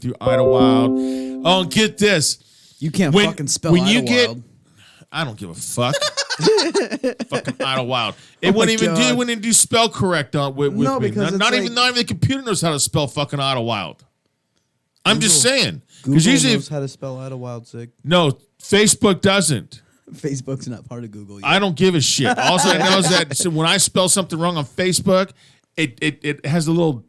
through Idlewild. Oh, and get this. You can't fucking spell Idlewild. I don't give a fuck. Fucking Idlewild. It wouldn't even do spell correct with me. Because not even the computer knows how to spell fucking Idlewild. I'm just saying. Google knows how to spell Idlewild, Sig. No, Facebook doesn't. Facebook's not part of Google yet. I don't give a shit. All I know is that when I spell something wrong on Facebook, it has the little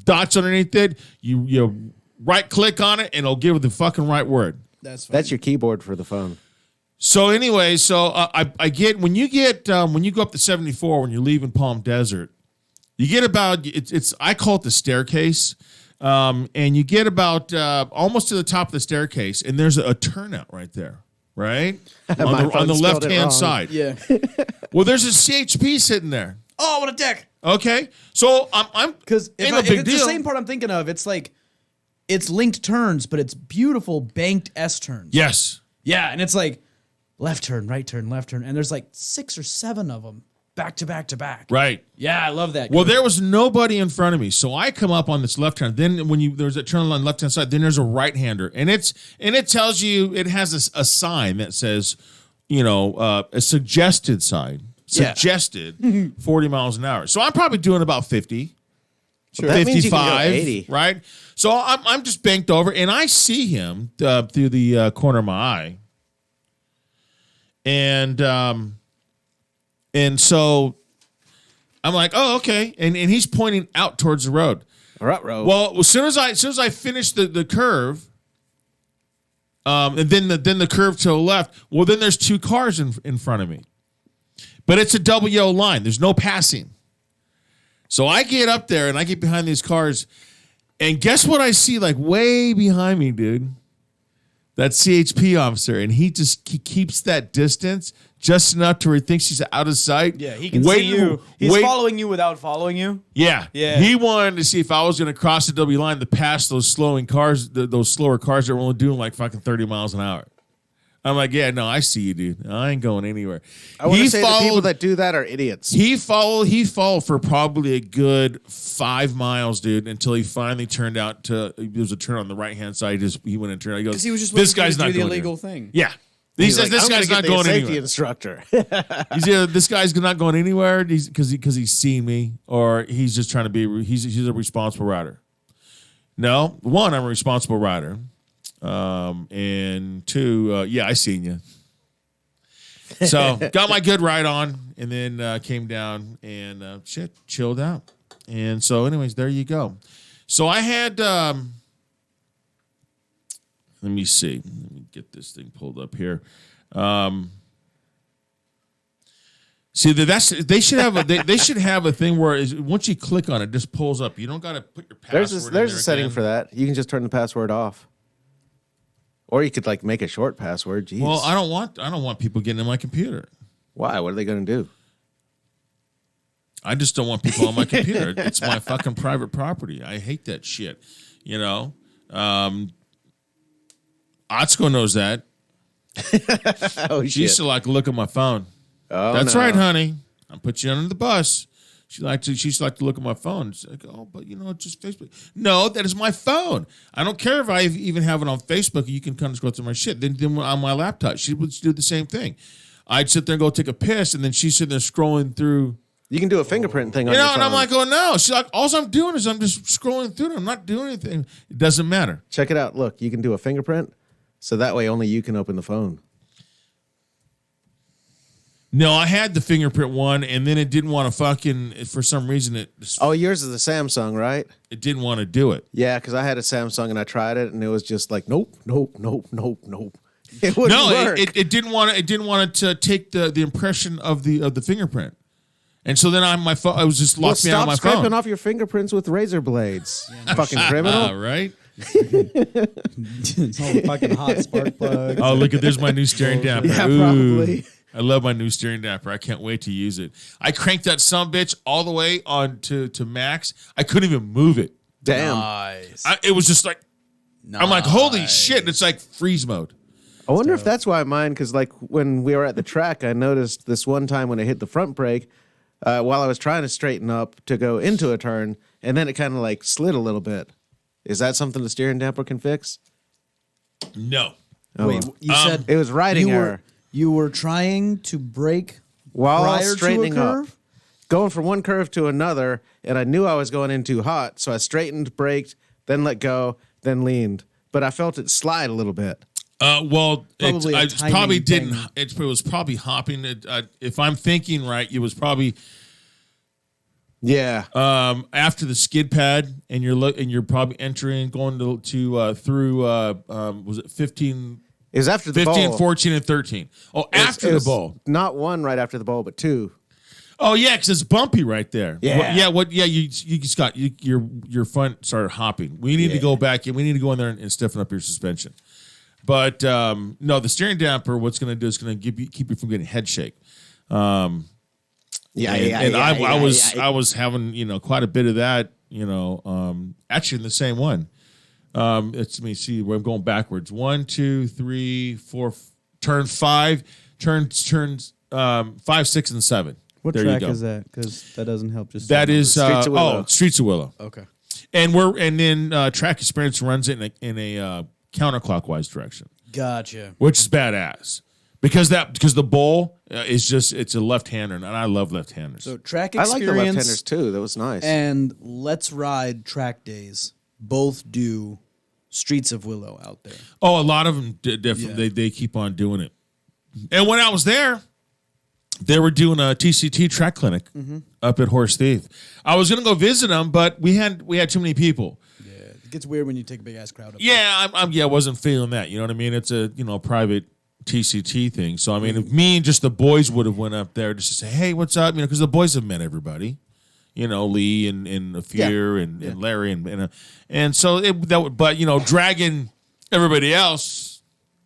dots underneath it. You right click on it and it'll give it the fucking right word. That's your keyboard for the phone. So anyway, I get when you go up to 74 when you're leaving Palm Desert, you get about it's I call it the staircase, and you get about almost to the top of the staircase, and there's a turnout right there, right on the left hand side. Yeah. Well, there's a CHP sitting there. Oh, what a dick! Okay, so I'm because if a big it's deal. The same part I'm thinking of. It's like it's linked turns, but it's beautiful banked S turns. Yes. Yeah, and it's like. Left turn, right turn, left turn. And there's like 6 or 7 of them back to back to back. Right. Yeah, I love that. Well, there was nobody in front of me. So I come up on this left turn. Then when there's a turn on the left-hand side, then there's a right-hander. And it tells you, it has a sign that says, a suggested sign. Suggested 40 miles an hour. So I'm probably doing about 50. Sure. That 55, means you can go 80. Right? So I'm just banked over, and I see him through the corner of my eye. And so I'm like, oh, okay. And he's pointing out towards the road. Well, as soon as I finish the curve, and then the curve to the left, well, then there's 2 cars in front of me. But it's a double yellow line. There's no passing. So I get up there and I get behind these cars, and guess what I see like way behind me, dude? That CHP officer, and he keeps that distance just enough to where he thinks he's out of sight. Yeah, he can see you. He's following you without following you. Yeah. He wanted to see if I was going to cross the W line to pass those slowing cars, those slower cars that were only doing like fucking 30 miles an hour. I'm like, yeah, no, I see you, dude. I ain't going anywhere. I want to say the people that do that are idiots. He followed for probably a good 5 miles, dude, until he finally turned out to. There was a turn on the right hand side. He went and turned. He goes, he was just this guy's not do the going illegal here. thing. Yeah. He says this guy's not going safety anywhere. Instructor. This guy's not going anywhere because he's seen me, or he's just trying to be. He's a responsible rider. No, 1, I'm a responsible rider. And 2, I seen you. So got my good ride on, and then came down and chilled out. And so, anyways, there you go. So I had. Let me see. Let me get this thing pulled up here. See, they should have a thing where once you click on it, just pulls up. You don't got to put your password. There's a setting for that. You can just turn the password off. Or you could make a short password. Jeez. Well, I don't want people getting in my computer. Why? What are they going to do? I just don't want people on my computer. It's my fucking private property. I hate that shit. Atsuko knows that. She used to look at my phone. Oh, that's no. right, honey. I'll put you under the bus. She used to like to look at my phone. She's like, oh, but it's just Facebook. No, that is my phone. I don't care if I even have it on Facebook. You can kind of scroll through my shit. Then on my laptop, she would do the same thing. I'd sit there and go take a piss, and then she's sitting there scrolling through. You can do a fingerprint thing on your phone. And I'm like, oh, no. She's like, all I'm doing is I'm just scrolling through it. I'm not doing anything. It doesn't matter. Check it out. Look, you can do a fingerprint, so that way only you can open the phone. No, I had the fingerprint one, and then it didn't want to for some reason, Oh, yours is a Samsung, right? It didn't want to do it. Yeah, because I had a Samsung, and I tried it, and it was just like, nope. It wouldn't work. It didn't want it to take the impression of the fingerprint. And so then I was just locked me out of my phone. Stop scraping off your fingerprints with razor blades. Fucking criminal. Right? It's all fucking hot spark plug. Oh, look there's my new steering damper. Yeah, Ooh. probably. I love my new steering damper. I can't wait to use it. I cranked that sumbitch all the way on to max. I couldn't even move it. Damn. Nice. It was just like, I'm like, holy shit. It's like freeze mode. I wonder if that's why mine, because when we were at the track, I noticed this one time when I hit the front brake, while I was trying to straighten up to go into a turn, and then it kind of slid a little bit. Is that something the steering damper can fix? No. Oh, Wait, well. you said It was riding error. You were trying to brake While prior straightening to a curve? up. Going from one curve to another, and I knew I was going in too hot, so I straightened, braked, then let go, then leaned. But I felt it slide a little bit. Well, Probably a it timing probably thing. didn't. It was probably hopping. If I'm thinking right, it was probably Yeah. after the skid pad, and you're probably entering going to through was it 15, It was after the 15, bowl. 14, and 13? Oh, after It the was bowl. Not one right after the bowl, but two. Oh yeah, because it's bumpy right there. Yeah. You just got your front started hopping. We need to go back in. We need to go in there and stiffen up your suspension. But no, the steering damper. What's going to do is going to keep you from getting head shake. I was having quite a bit of that. Actually in the same one. Let me see where I'm going backwards. 1, 2, 3, 4. Turn 5. Turns 5, 6, and 7. What there track you go. is that? Because that doesn't help. Just That is Streets of Willow. Streets of Willow. okay. And then Track Experience runs it in a counterclockwise direction, Gotcha. which is badass because the bowl it's a left-hander, and I love left-handers. So Track I like the left-handers Experience too. That was nice. and Let's Ride Track Days both do Streets of Willow out there. A lot of them definitely Yeah. they keep on doing it. And when I was there, they were doing a TCT track clinic up at Horse Thief. I was gonna go visit them, but we had too many people. Yeah, it gets weird when you take a big ass crowd up. Yeah, I wasn't feeling that. You know what I mean? It's a private TCT thing. So I mean, if me and just the boys would have went up there just to say, hey, what's up? Because the boys have met everybody. Lee and Afir and Larry and so dragging everybody else.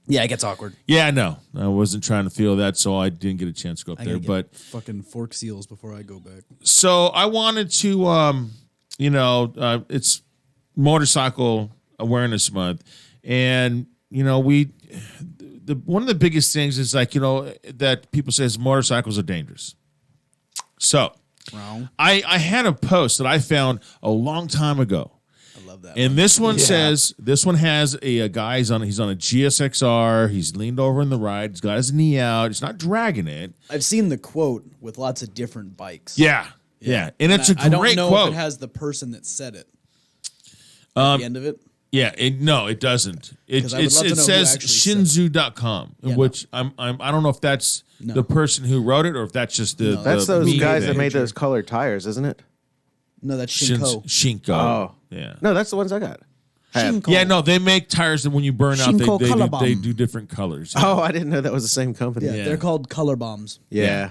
Yeah, it gets awkward. Yeah, no, I wasn't trying to feel that, so I didn't get a chance to go up there. But fucking fork seals before I go back. so I wanted to, it's Motorcycle Awareness Month, and one of the biggest things is that people say is motorcycles are dangerous. So Wrong. I had a post that I found a long time ago. I love that. And this one says, this one has a guy, he's on a GSXR, he's leaned over in the ride, he's got his knee out, he's not dragging it. I've seen the quote with lots of different bikes. Yeah. And it's a I don't great know quote. if it has the person that said it at the end of it. Yeah, no, it doesn't. It 'Cause I would love to know who says actually said it. shinzu.com, Yeah, which I don't know if that's No. the person who wrote it or if that's just the That's the those media guys that thing. made those colored tires, isn't it? No, that's Shinko. Shinko. Oh. Yeah. No, that's the ones I got. Shinko. Yeah, no, they make tires that when you burn out, Shinko they Color do Bomb. different colors. Oh, I didn't know that was the same company. Yeah, they're called color bombs. Yeah.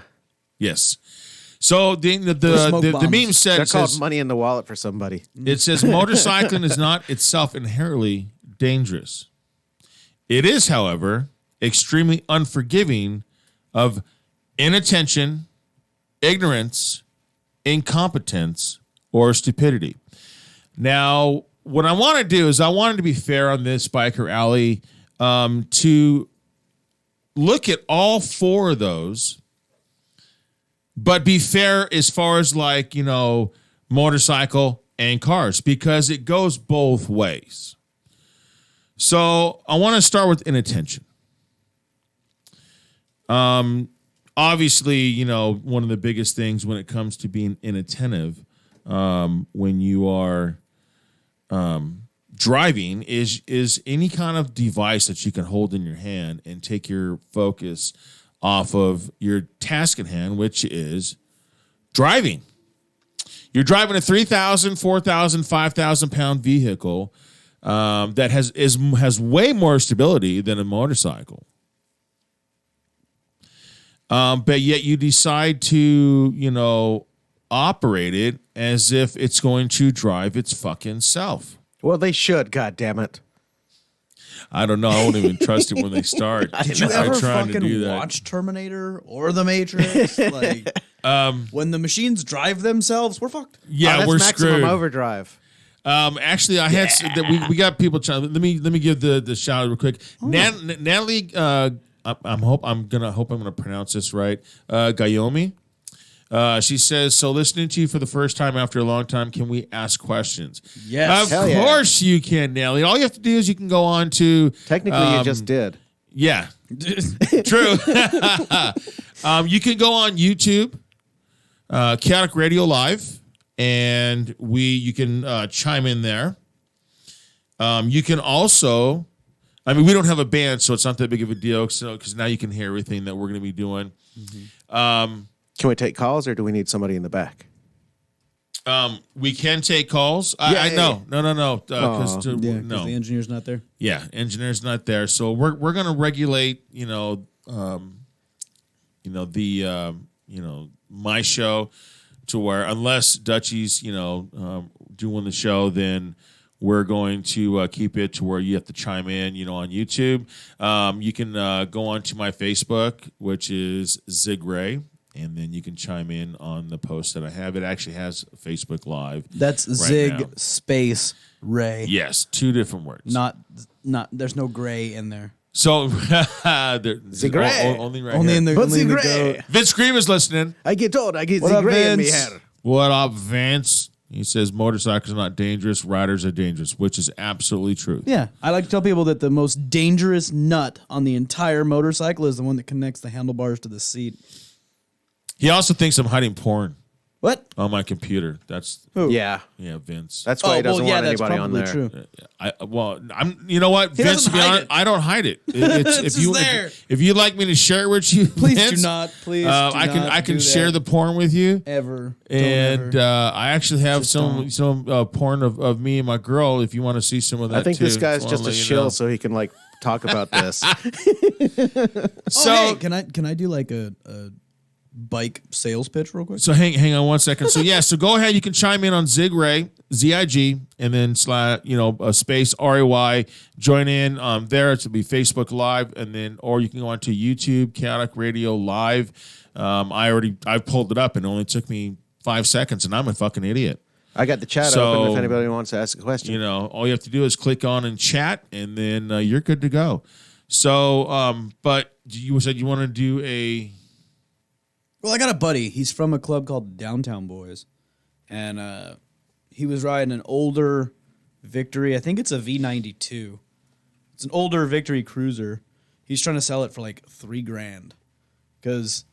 Yes. So the smoke the bombs. meme said They're it says, called money in the wallet for somebody. it says motorcycling is not itself inherently dangerous. It is, however, extremely unforgiving of inattention, ignorance, incompetence, or stupidity. Now, what I want to do is I wanted to be fair on this Biker Alley to look at all four of those, but be fair as far as motorcycle and cars, because it goes both ways. So I want to start with inattention. Obviously, one of the biggest things when it comes to being inattentive when you are driving is any kind of device that you can hold in your hand and take your focus off of your task at hand, which is driving. You're driving a 3,000, 4,000, 5,000 pound vehicle that has way more stability than a motorcycle. But yet you decide to, operate it as if it's going to drive its fucking self. Well, they should, God damn it. I don't know. I won't even trust it when they start. Did you ever trying to do fucking that. watch Terminator or The Matrix? When the machines drive themselves, we're fucked. Yeah, that's we're maximum screwed. overdrive. Actually, I had we got people trying. Let me give the shout out real quick. Natalie, I'm gonna pronounce this right. Gayomi. She says, so listening to you for the first time after a long time, can we ask questions? Yes. Of course you can, Nelly. All you have to do is you can go on to... Technically, you just did. Yeah. True. You can go on YouTube, Kaotic Radio Live, and you can chime in there. You can also... I mean, we don't have a band, so it's not that big of a deal. So, because now you can hear everything that we're going to be doing. Can we take calls, or do we need somebody in the back? We can take calls. I know. No. Because the engineer's not there. Yeah, engineer's not there. So we're going to regulate. My show to where unless Dutchie's doing the show, then we're going to keep it to where you have to chime in, on YouTube. You can go on to my Facebook, which is Zig Ray, and then you can chime in on the post that I have. It actually has Facebook Live. That's right Zig now. Space Ray. Yes, 2 different words. Not. There's no gray in there. So, Zig Ray. Only right only here. in the But Zig the Ray. goat. Vince Green is listening. I get told I get What Zig up, Ray in me Vince? hair. What up, Vince? He says motorcycles are not dangerous, riders are dangerous, which is absolutely true. Yeah, I like to tell people that the most dangerous nut on the entire motorcycle is the one that connects the handlebars to the seat. He also thinks I'm hiding porn What? on my computer. That's Who? Yeah, Vince. that's why he doesn't want that's anybody on probably there. true. I'm. You know what, Vince? To be honest, I don't hide it. It's It's just there. if you'd like me to share it with you, Please Vince, do not. Please, I can share the porn with you. ever. And I actually have Just some porn of me and my girl. If you want to see some of that, I think too. this guy's Just just wanna a let you shill, know. so he can talk about this. So hey, can I do like a bike sales pitch real quick? So hang on 1 second. So go ahead. You can chime in on Zig Ray, ZIG, and then a space RAY. Join in there. It'll be Facebook Live, and then or you can go on to YouTube, Kaotic Radio Live. I pulled it up, and it only took me 5 seconds, and I'm a fucking idiot. I got the chat So, open if anybody wants to ask a question. All you have to do is click on and chat, and then you're good to go. So, but you said you want to do a. Well, I got a buddy. He's from a club called Downtown Boys, and he was riding an older Victory. I think it's a V92. It's an older Victory cruiser. He's trying to sell it for like $3,000 because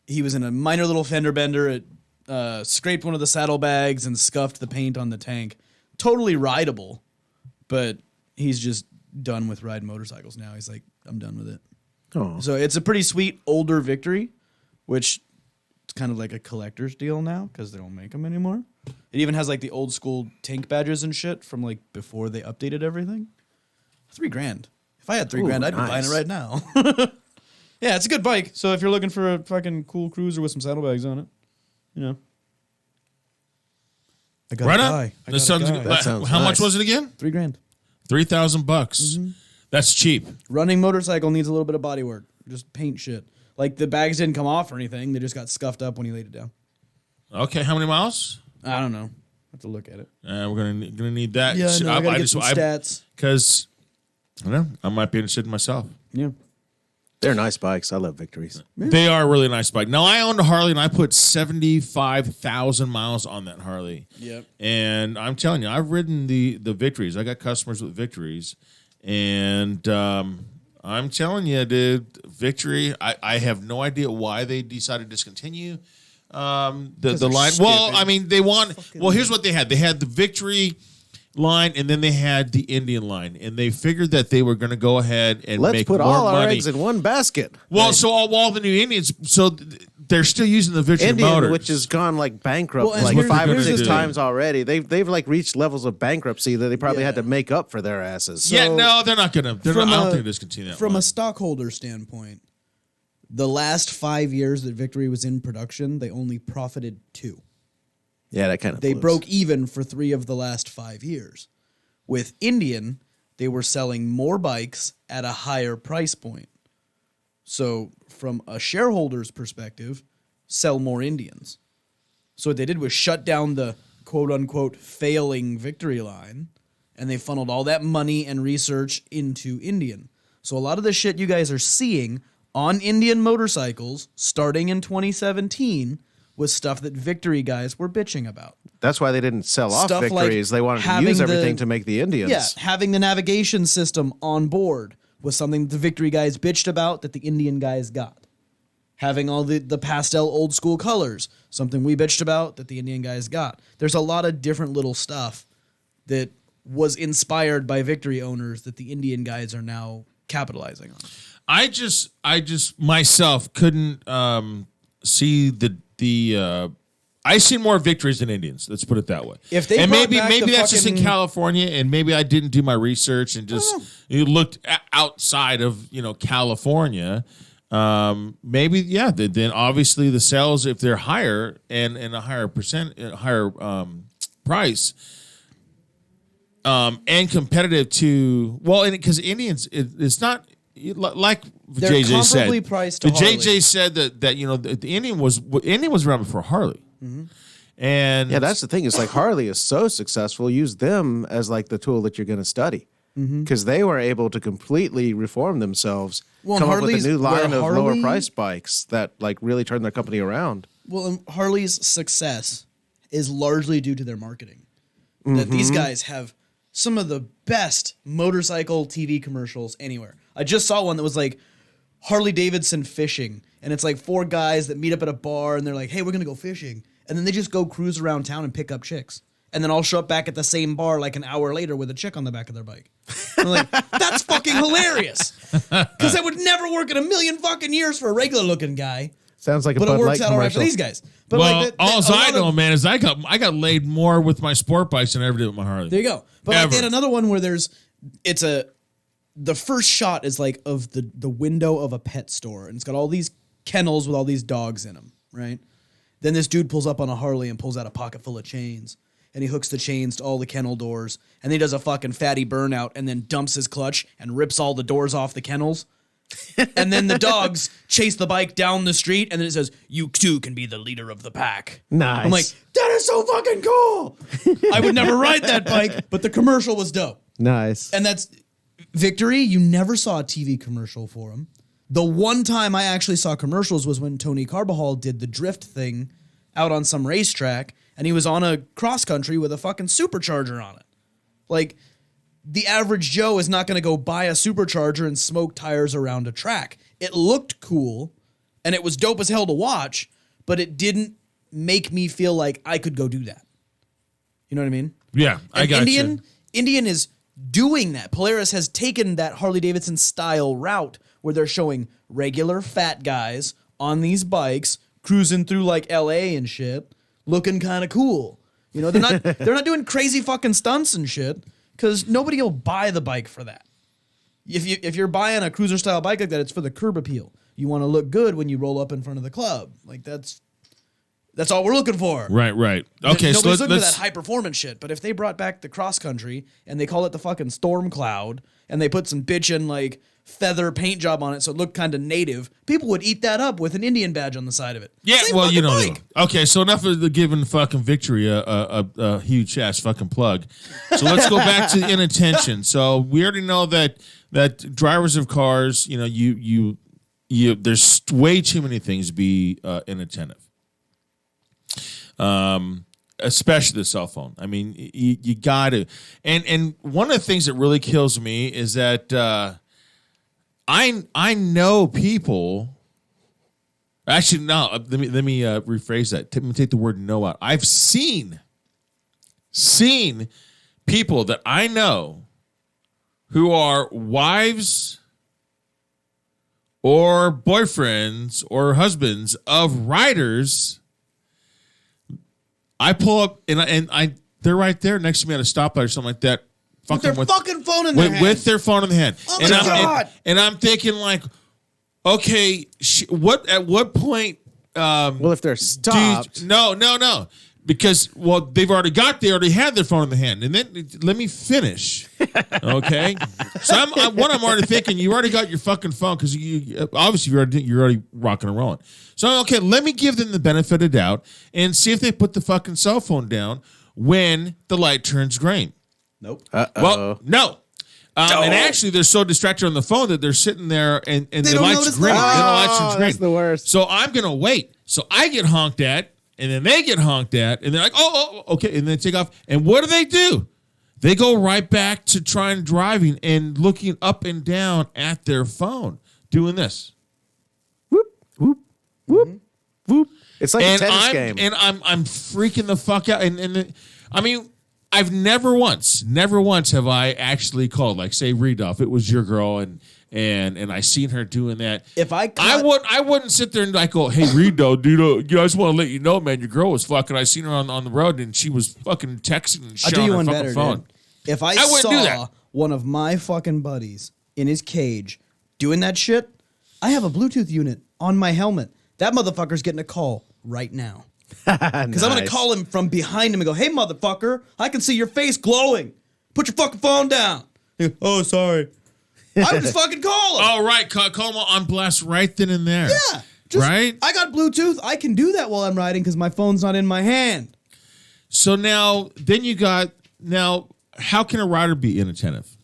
he was in a minor little fender bender. It scraped one of the saddlebags and scuffed the paint on the tank. Totally rideable, but he's just done with riding motorcycles now. He's like, I'm done with it. Oh. So it's a pretty sweet older Victory, which it's kind of like a collector's deal now because they don't make them anymore. It even has like the old school tank badges and shit from like before they updated everything. $3,000. If I had $3,000, I'd be buying it right now. Yeah, it's a good bike. So if you're looking for a fucking cool cruiser with some saddlebags on it, I got Right a on. guy. That sounds good. How much was it again? $3,000. $3,000 bucks. That's cheap. Running motorcycle needs a little bit of body work. Just paint shit. Like the bags didn't come off or anything. They just got scuffed up when he laid it down. Okay, how many miles? I don't know. I have to look at it. We're gonna need that. Yeah, I gotta get some stats. Because I don't know, I might be interested in myself. Yeah. They're nice bikes. I love Victories. They are a really nice bike. Now I owned a Harley and I put 75,000 miles on that Harley. Yep. And I'm telling you, I've ridden the Victories. I got customers with Victories, and I'm telling you, dude, Victory. I have no idea why they decided to discontinue the line. Well, I mean, they want. Well, here's what they had. They had the Victory line, and then they had the Indian line, and they figured that they were going to go ahead and Let's make put more all our money. eggs in one basket. Well, so all the new Indians, so they're still using the Victory Indian, motors, which has gone bankrupt Well, and like here's- 5 or here's 6 the times already. They've reached levels of bankruptcy that they probably had to make up for their asses. yeah, no, they're not going to. I don't think they're discontinue that. From line. a stockholder standpoint, the last 5 years that Victory was in production, they only profited 2. Yeah, that kind of They broke even for 3 of the last 5 years. With Indian, they were selling more bikes at a higher price point. So from a shareholder's perspective, sell more Indians. So what they did was shut down the quote-unquote failing Victory line, and they funneled all that money and research into Indian. So a lot of the shit you guys are seeing on Indian motorcycles starting in 2017 was stuff that Victory guys were bitching about. That's why they didn't sell off Stuff Victories. like They wanted to use everything to make the Indians. Yeah, having the navigation system on board was something the Victory guys bitched about that the Indian guys got. Having all the pastel old school colors, something we bitched about that the Indian guys got. There's a lot of different little stuff that was inspired by Victory owners that the Indian guys are now capitalizing on. I just myself couldn't see I seen more Victories than Indians. Let's put it that way. If they and brought maybe back the that's just in fucking- California, and maybe I didn't do my research and just looked outside of California. Maybe then obviously the sales, if they're higher and a higher price, and competitive to because Indians it's not like They're JJ said. comparably priced to The Harley. JJ said that the Indian was around before Harley. Mm-hmm. And Yeah, that's the thing. It's like Harley is so successful. Use them as like the tool that you're going to study, because they were able to completely reform themselves, Well, come up with Harley's- a new line where of lower Harley- price bikes that like really turned their company around. Well, and Harley's success is largely due to their marketing. That these guys have some of the best motorcycle TV commercials anywhere. I just saw one that was like Harley Davidson fishing, and it's like 4 guys that meet up at a bar, and they're like, "Hey, we're gonna go fishing," and then they just go cruise around town and pick up chicks, and then I'll show up back at the same bar like an hour later with a chick on the back of their bike. And I'm like, that's fucking hilarious, because that would never work in a million fucking years for a regular looking guy. Sounds like a But it Bud works Light out all right for commercial. these guys. But well, like all a I lot know, of- man, is I got laid more with my sport bikes than I ever did with my Harley. There you go. But like, they had Ever. another one where the first shot is like of the window of a pet store, and it's got all these kennels with all these dogs in them, right? Then this dude pulls up on a Harley and pulls out a pocket full of chains, and he hooks the chains to all the kennel doors, and he does a fucking fatty burnout, and then dumps his clutch and rips all the doors off the kennels. And then the dogs chase the bike down the street, and then it says, "You too can be the leader of the pack." Nice. I'm like, that is so fucking cool. I would never ride that bike, but the commercial was dope. Nice. And that's Victory. You never saw a TV commercial for him. The one time I actually saw commercials was when Tony Carbajal did the drift thing out on some racetrack, and he was on a cross country with a fucking supercharger on it. Like, the average Joe is not going to go buy a supercharger and smoke tires around a track. It looked cool, and it was dope as hell to watch, but it didn't make me feel like I could go do that. You know what I mean? Yeah, I And got you. Indian is doing that. Polaris has taken that Harley Davidson style route where they're showing regular fat guys on these bikes cruising through like LA and shit, looking kind of cool. You know, they're not doing crazy fucking stunts and shit, because nobody will buy the bike for that. If you're buying a cruiser style bike like that, it's for the curb appeal. You want to look good when you roll up in front of the club. Like that's all we're looking for. Right. Okay, so Nobody's looking for let's that high performance shit. But if they brought back the cross country and they call it the fucking Storm Cloud and they put some bitchin' like feather paint job on it so it looked kind of native, people would eat that up with an Indian badge on the side of it. Yeah, Same well, you fucking know. bike. Okay, so enough of the giving fucking Victory a huge ass fucking plug. So let's go back to inattention. So we already know that drivers of cars, you know, you there's way too many things to be inattentive. Especially the cell phone. I mean, you got to. And one of the things that really kills me is that I know people. Actually, no. Let me rephrase that. Let me take the word "know" out. I've seen people that I know who are wives or boyfriends or husbands of riders. I pull up and they're right there next to me at a stoplight or something like that. With their fucking phone in their hand. With their phone in the hand. Oh my God. And I'm thinking like, okay, at what point? Well, if they're stopped. No. Because, well, they already had their phone in the hand. And then let me finish. Okay? So I'm already thinking, you already got your fucking phone because you obviously you're already rocking and rolling. So, okay, let me give them the benefit of doubt and see if they put the fucking cell phone down when the light turns green. Nope. Well, no. And actually, they're so distracted on the phone that they're sitting there and the don't light's notice green. that. The lights turns green. That's the worst. So I'm going to wait. So I get honked at. and then they get honked at, and they're like, oh, okay, and then take off. And what do? They go right back to trying driving and looking up and down at their phone, doing this. Whoop, whoop, whoop, whoop. It's like a tennis game. And I'm freaking the fuck out. I mean, I've never once have I actually called, like, say, Rudolph, it was your girl, and I seen her doing that. If I wouldn't sit there and like go, hey, Rudolph, dude, I just want to let you know, man, your girl was fucking. I seen her on the road, and she was fucking texting and shit on her fucking phone. Dude. If I saw one of my fucking buddies in his cage doing that shit, I have a Bluetooth unit on my helmet. That motherfucker's getting a call right now. Because I'm going to call him from behind him and go, hey, motherfucker, I can see your face glowing. Put your fucking phone down. He goes, oh, sorry. I would just fucking call him. Oh, right. Call him on blast right then and there. Yeah. Right? I got Bluetooth. I can do that while I'm riding because my phone's not in my hand. So now how can a rider be inattentive?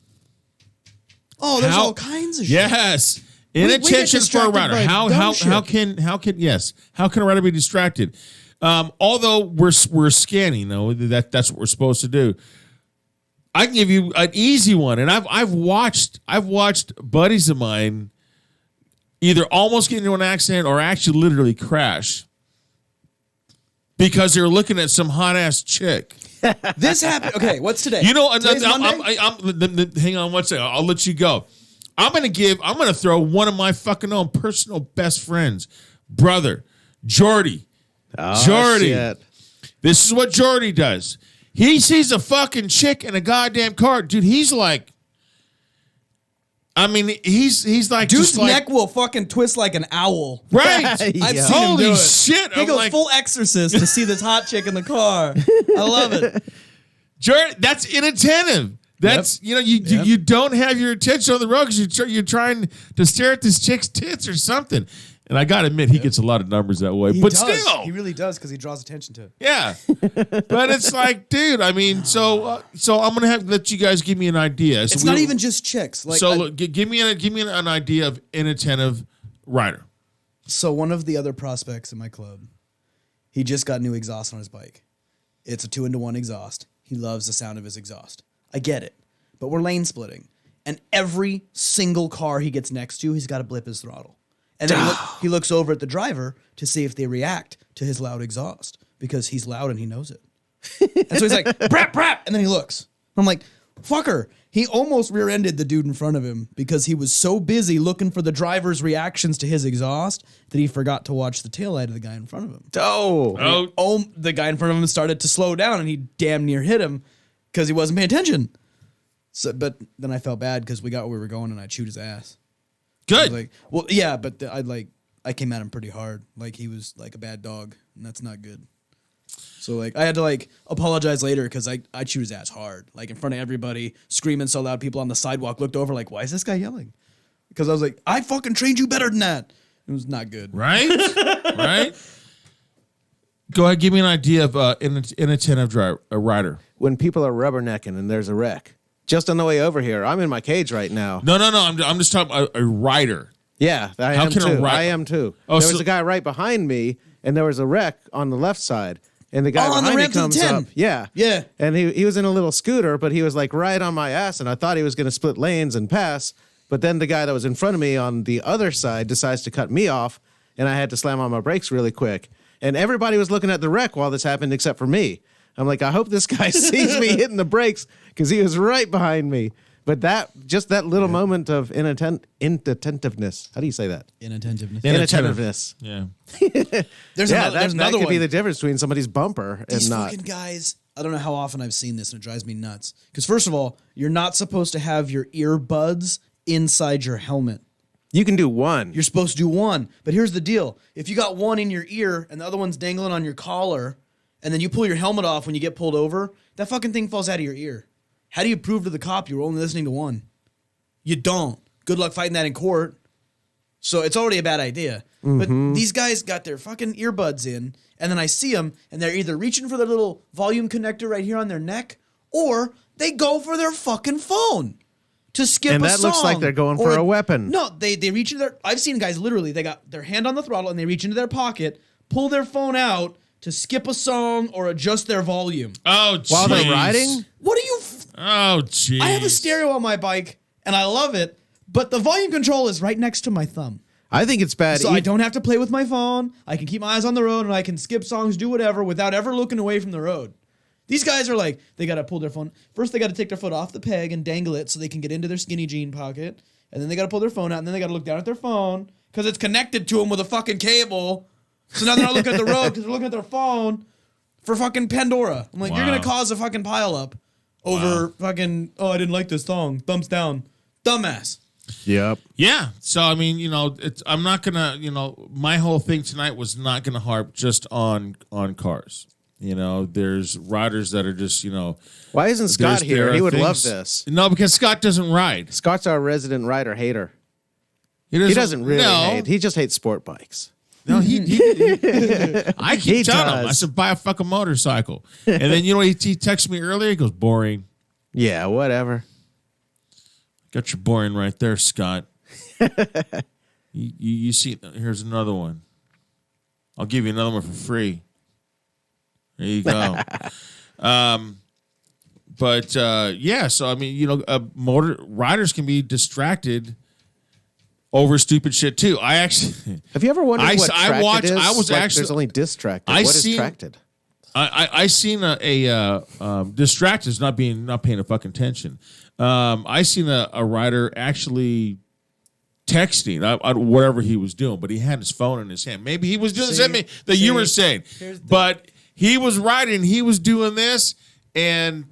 Oh, there's all kinds of shit. Yes. Inattention for a rider. How can a rider be distracted? Although we're scanning, that's what we're supposed to do. I can give you an easy one, and I've watched buddies of mine either almost get into an accident or actually literally crash because they were looking at some hot ass chick. This happened. Okay, what's today? Today's Monday? Hang on one second. I'll let you go. I'm gonna throw one of my fucking own personal best friends, brother, Jordy. Oh, Jordy. Shit. This is what Jordy does. He sees a fucking chick in a goddamn car. Dude, he's like, he's like, dude's neck will fucking twist like an owl. Right. I've seen him do Holy it. shit. He goes full exorcist to see this hot chick in the car. I love it. Jordy, that's inattentive. That's, you don't have your attention on the road because you're trying to stare at this chick's tits or something. And I got to admit, he gets a lot of numbers that way. Still. He really does because he draws attention to it. Yeah. But it's like, dude, so I'm going to have to let you guys give me an idea. It's not even just chicks. Give me an idea of inattentive rider. So one of the other prospects in my club, he just got new exhaust on his bike. It's a 2-in-1 exhaust. He loves the sound of his exhaust. I get it. But we're lane splitting. And every single car he gets next to, he's got to blip his throttle. And then he looks over at the driver to see if they react to his loud exhaust because he's loud and he knows it. And so he's like, brap, brap. And then he looks. I'm like, fucker. He almost rear-ended the dude in front of him because he was so busy looking for the driver's reactions to his exhaust that he forgot to watch the taillight of the guy in front of him. The guy in front of him started to slow down and he damn near hit him because he wasn't paying attention. So, but then I felt bad because we got where we were going and I chewed his ass. Good. But I came at him pretty hard. Like he was like a bad dog, and that's not good. So I had to apologize later because I chewed his ass hard, like in front of everybody, screaming so loud. People on the sidewalk looked over like, why is this guy yelling? Because I was like, I fucking trained you better than that. It was not good. Right? Right? Go ahead, give me an idea of inattentive rider. When people are rubbernecking and there's a wreck. Just on the way over here, I'm in my cage right now. No. I'm just talking about a rider. Yeah, I am too. There was a guy right behind me, and there was a wreck on the left side. And the guy behind me comes up. Yeah. Yeah. And he was in a little scooter, but he was like right on my ass, and I thought he was going to split lanes and pass. But then the guy that was in front of me on the other side decides to cut me off, and I had to slam on my brakes really quick. And everybody was looking at the wreck while this happened except for me. I'm like, I hope this guy sees me hitting the brakes because he was right behind me. But that little moment of inattentiveness. How do you say that? Inattentiveness. Yeah. There's another that could one. be the difference between somebody's bumper and These not. fucking guys, I don't know how often I've seen this and it drives me nuts. Because first of all, you're not supposed to have your earbuds inside your helmet. You can do one. You're supposed to do one. But here's the deal. If you got one in your ear and the other one's dangling on your collar, and then you pull your helmet off when you get pulled over, that fucking thing falls out of your ear. How do you prove to the cop you were only listening to one? You don't. Good luck fighting that in court. So it's already a bad idea. Mm-hmm. But these guys got their fucking earbuds in, and then I see them, and they're either reaching for their little volume connector right here on their neck, or they go for their fucking phone to skip a song. And that looks like they're going for a weapon. No, they reach into their... I've seen guys literally, they got their hand on the throttle, and they reach into their pocket, pull their phone out, to skip a song or adjust their volume. Oh, jeez. While they're riding? What do you... Oh, jeez. I have a stereo on my bike, and I love it, but the volume control is right next to my thumb. I think it's bad. So I don't have to play with my phone. I can keep my eyes on the road, and I can skip songs, do whatever, without ever looking away from the road. These guys are like, they got to pull their phone. First, they got to take their foot off the peg and dangle it so they can get into their skinny jean pocket. And then they got to pull their phone out, and then they got to look down at their phone because it's connected to them with a fucking cable. So now they're not looking at the road because they're looking at their phone for fucking Pandora. I'm like, you're going to cause a fucking pile up over fucking, oh, I didn't like this song. Thumbs down. Dumbass. Yep. Yeah. So, I mean, I'm not going to, my whole thing tonight was not going to harp just on cars. There's riders that are just, Why isn't Scott here? He would love this. No, because Scott doesn't ride. Scott's our resident rider hater. He doesn't really hate. He just hates sport bikes. No, I keep telling him. I said, buy a fucking motorcycle. And then, he texted me earlier. He goes, boring. Yeah, whatever. Got your boring right there, Scott. you see, here's another one. I'll give you another one for free. There you go. So I mean, motor riders can be distracted over stupid shit too. I actually have you ever wondered what tracted is? I was actually there's only distracted. What is tracted? I seen a distracted is not paying a fucking attention. I seen a rider actually texting whatever he was doing, but he had his phone in his hand. Maybe he was doing the same thing that you were saying, but. He was riding, he was doing this, and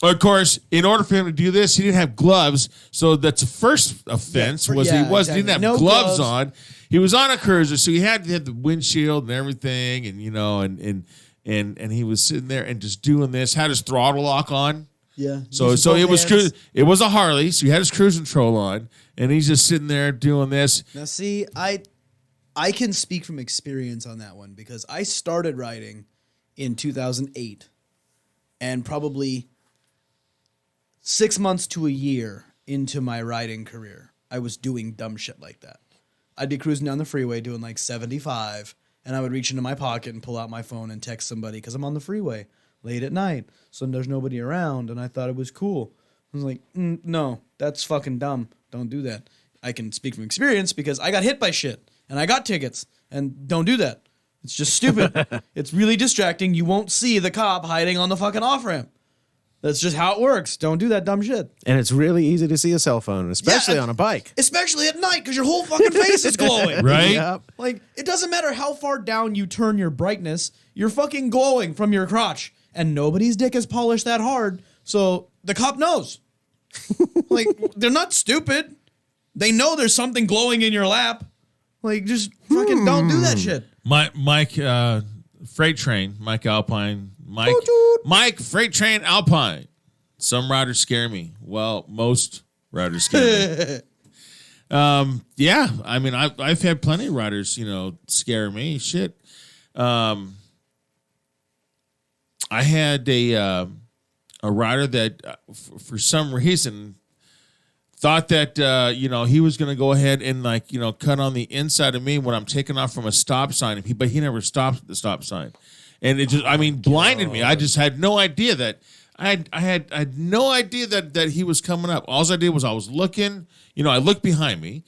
of course, in order for him to do this, he didn't have gloves. So that's the first offense he didn't have gloves on. He was on a cruiser, so he had the windshield and everything, and and he was sitting there and just doing this. Had his throttle lock on. Yeah. So it was it was a Harley, so he had his cruise control on, and he's just sitting there doing this. Now, see, I can speak from experience on that one because I started riding in 2008 and probably 6 months to a year into my riding career, I was doing dumb shit like that. I'd be cruising down the freeway doing like 75 and I would reach into my pocket and pull out my phone and text somebody because I'm on the freeway late at night. So there's nobody around and I thought it was cool. I was like, no, that's fucking dumb. Don't do that. I can speak from experience because I got hit by shit. And I got tickets, and don't do that. It's just stupid. It's really distracting. You won't see the cop hiding on the fucking off-ramp. That's just how it works. Don't do that dumb shit. And it's really easy to see a cell phone, especially on a bike. Especially at night, because your whole fucking face is glowing. Right? Yep. Like, it doesn't matter how far down you turn your brightness, you're fucking glowing from your crotch. And nobody's dick is polished that hard, so the cop knows. Like, they're not stupid. They know there's something glowing in your lap. Like, just fucking don't do that shit. Mike Freight Train, Mike Alpine, Mike Freight Train Alpine. Some riders scare me. Well, most riders scare me. Yeah, I mean, I've had plenty of riders, scare me. Shit. I had a rider that, for some reason, thought that, he was going to go ahead and, cut on the inside of me when I'm taking off from a stop sign. But he never stopped at the stop sign. And it just, blinded me. I just had no idea that, I had no idea that he was coming up. All I did was I was looking, I looked behind me,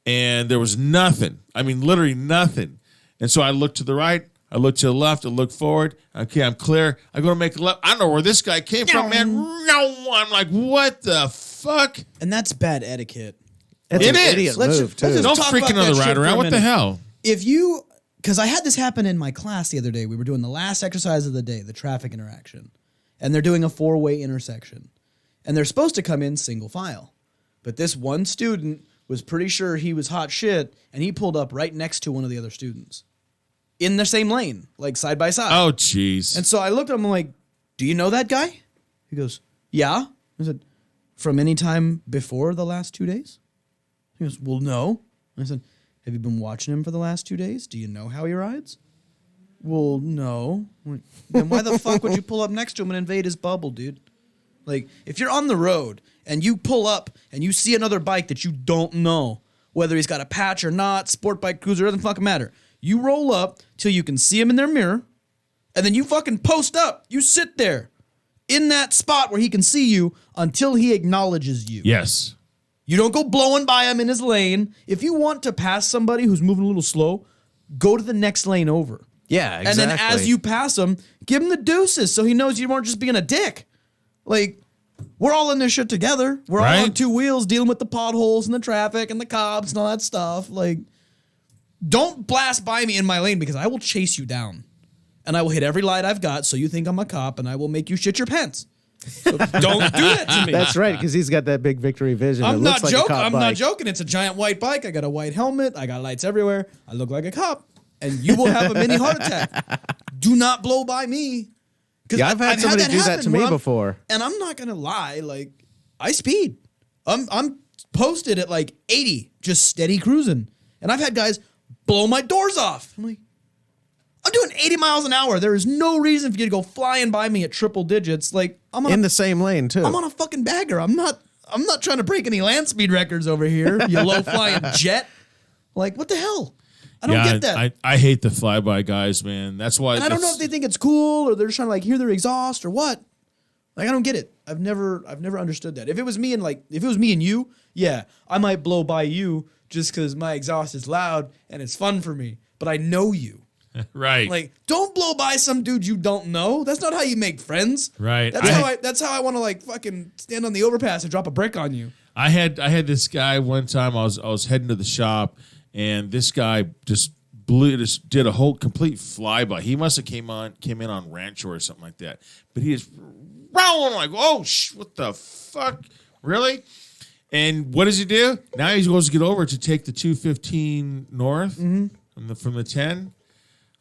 and there was nothing. Literally nothing. And so I looked to the right. I look to the left. I look forward. Okay, I'm clear. I go to make a left. I don't know where this guy came from, man. No, I'm like, what the fuck? And that's bad etiquette. It's an idiot move, too. Don't freak another rider out. What the hell? Because I had this happen in my class the other day. We were doing the last exercise of the day, the traffic interaction. And they're doing a 4-way intersection. And they're supposed to come in single file. But this one student was pretty sure he was hot shit, and he pulled up right next to one of the other students. In the same lane, like side by side. Oh, jeez. And so I looked at him, I'm like, do you know that guy? He goes, yeah. I said, from any time before the last 2 days? He goes, well, no. I said, have you been watching him for the last 2 days? Do you know how he rides? Well, no. Like, then why the fuck would you pull up next to him and invade his bubble, dude? Like, if you're on the road and you pull up and you see another bike that you don't know, whether he's got a patch or not, sport bike, cruiser, doesn't fucking matter. You roll up till you can see him in their mirror, and then you fucking post up. You sit there in that spot where he can see you until he acknowledges you. Yes. You don't go blowing by him in his lane. If you want to pass somebody who's moving a little slow, go to the next lane over. Yeah, exactly. And then as you pass him, give him the deuces so he knows you weren't just being a dick. Like, we're all in this shit together. We're all on two wheels dealing with the potholes and the traffic and the cops and all that stuff. Like, don't blast by me in my lane because I will chase you down. And I will hit every light I've got so you think I'm a cop and I will make you shit your pants. So don't do that to me. That's right, because he's got that big victory vision. I'm not joking. I'm not joking. It's a giant white bike. I got a white helmet. I got lights everywhere. I look like a cop. And you will have a mini heart attack. Do not blow by me. Yeah, I've had somebody do that to me before. And I'm not gonna lie, like, I speed. I'm posted at like 80, just steady cruising. And I've had guys blow my doors off. I'm like, I'm doing 80 miles an hour. There is no reason for you to go flying by me at triple digits. Like, I'm on in the same lane too. I'm on a fucking bagger. I'm not trying to break any land speed records over here. You low flying jet. Like, what the hell? I don't get that. I hate the flyby guys, man. That's why. And I don't know if they think it's cool or they're just trying to like hear their exhaust or what. Like, I don't get it. I've never understood that. If it was me and you, yeah, I might blow by you just because my exhaust is loud and it's fun for me. But I know you. Right. Like, don't blow by some dude you don't know. That's not how you make friends. Right. That's how I want to like fucking stand on the overpass and drop a brick on you. I had this guy one time. I was heading to the shop, and this guy just did a whole complete flyby. He must have came in on Rancho or something like that. But he just rolling like, oh what the fuck, really? And what does he do? Now he goes to get over to take the 215 north from the 10.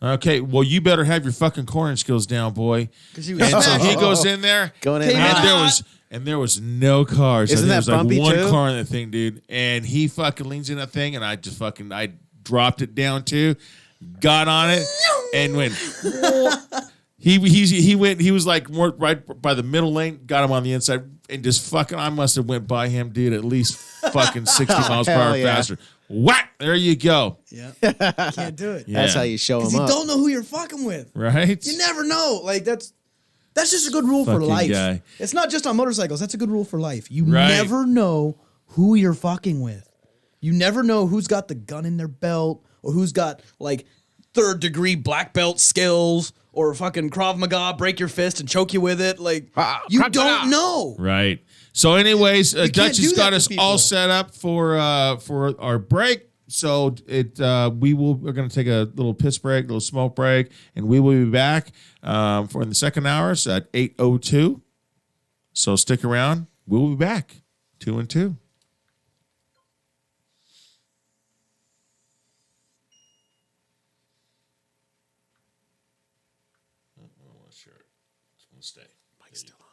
Okay, well, you better have your fucking cornering skills down, boy. And so he goes in there, and there was no cars. Isn't that there was like one too? car in that thing, dude. And he fucking leans in that thing, and I dropped it down too, got on it, and went. He was like more right by the middle lane, got him on the inside, and just fucking. I must have went by him, dude, at least fucking 60 miles per hour faster. Whack! There you go. Yeah, can't do it. Yeah. That's how you show them up. You don't know who you're fucking with, right? You never know. Like that's just a good rule for life. Guy. It's not just on motorcycles. That's a good rule for life. You never know who you're fucking with. You never know who's got the gun in their belt or who's got like 3rd degree black belt skills or fucking Krav Maga, break your fist and choke you with it. Like you don't know. Right. So, anyways, Dutch has got us all set up for our break. So we're going to take a little piss break, a little smoke break, and we will be back for in the second hour at 8:02. So stick around. We'll be back 2 and 2. Sure, it's going to stay. Mike's still on.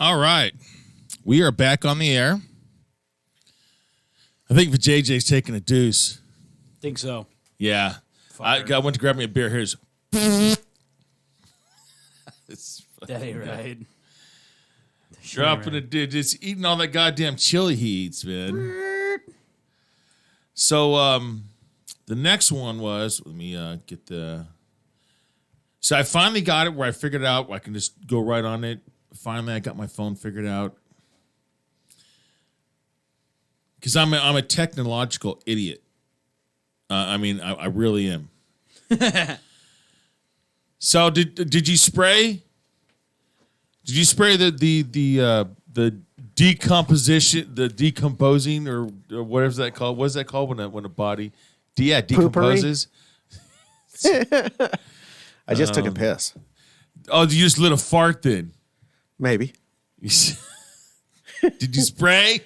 All right. We are back on the air. I think JJ's taking a deuce. Think so. Yeah. I went to grab me a beer. Here's. That ain't right. Dropping a dude, just eating all that goddamn chili he eats, man. So, the next one was, let me get the. So I finally got it where I figured out where I can just go right on it. Finally, I got my phone figured out. Because I'm a technological idiot. I mean, I really am. So did you spray? Did you spray the decomposition, the decomposing, or whatever's that called? What is that called when a body, decomposes? I just took a piss. Oh, you just lit a fart then? Maybe. Did you spray?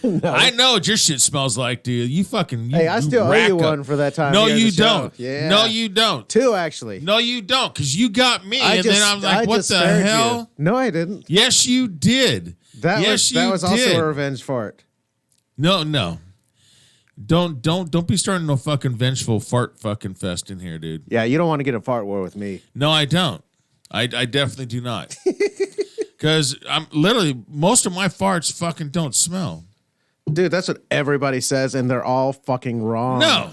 No. I know what your shit smells like, dude. You fucking. Hey, I still owe you one for that time. No, you don't. Yeah. No, you don't. 2, actually. No, you don't, because you got me, and then I'm like, what the hell? You. No, I didn't. Yes, you did. That was also a revenge fart. No. Don't be starting no fucking vengeful fart fucking fest in here, dude. Yeah, you don't want to get a fart war with me. No, I don't. I definitely do not. Because I'm literally, most of my farts fucking don't smell. Dude, that's what everybody says, and they're all fucking wrong. No.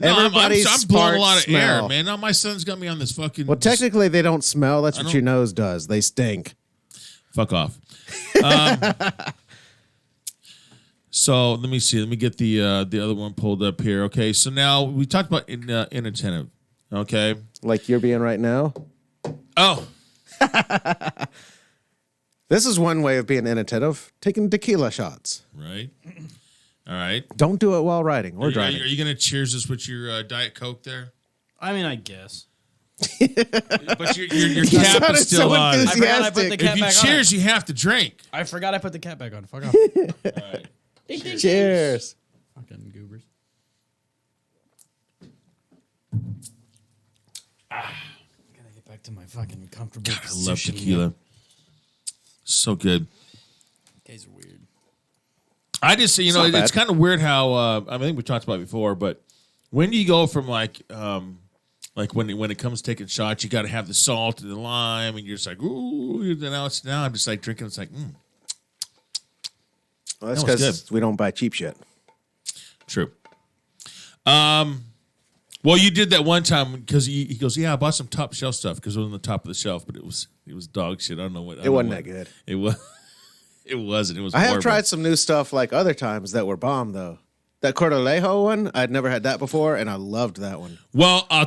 Everybody's I'm blowing a lot of smell. air, man. Now my son's got me on this fucking. Well, technically, they don't smell. That's what your nose does. They stink. Fuck off. So let me see. Let me get the other one pulled up here. Okay, so now we talked about inattentive. Okay, like you're being right now. Oh. This is one way of being inattentive, taking tequila shots. Right. All right. Don't do it while riding or driving. Are you going to cheers us with your Diet Coke there? I mean, I guess. But your cap is still so on. I forgot I put the cap if you back cheers, on. you have to drink. I forgot I put the cap back on. Fuck off. All right. Cheers. Fucking goobers. Gotta get back to my fucking comfortable position. I love tequila. So good. Guys are weird. I just, it's kind of weird how, I think we talked about it before, but when do you go from like when it comes to taking shots, you got to have the salt and the lime, and you're just like, ooh, now I'm just like drinking. It's like, Well, that's because we don't buy cheap shit. True. Well, you did that one time because he goes, yeah, I bought some top shelf stuff because it was on the top of the shelf, but it was dog shit. I don't know what. It wasn't that good. It was. It wasn't. It was. I have horrible. tried some new stuff like other times that were bomb though. That Cordolejo one, I'd never had that before, and I loved that one. Well, I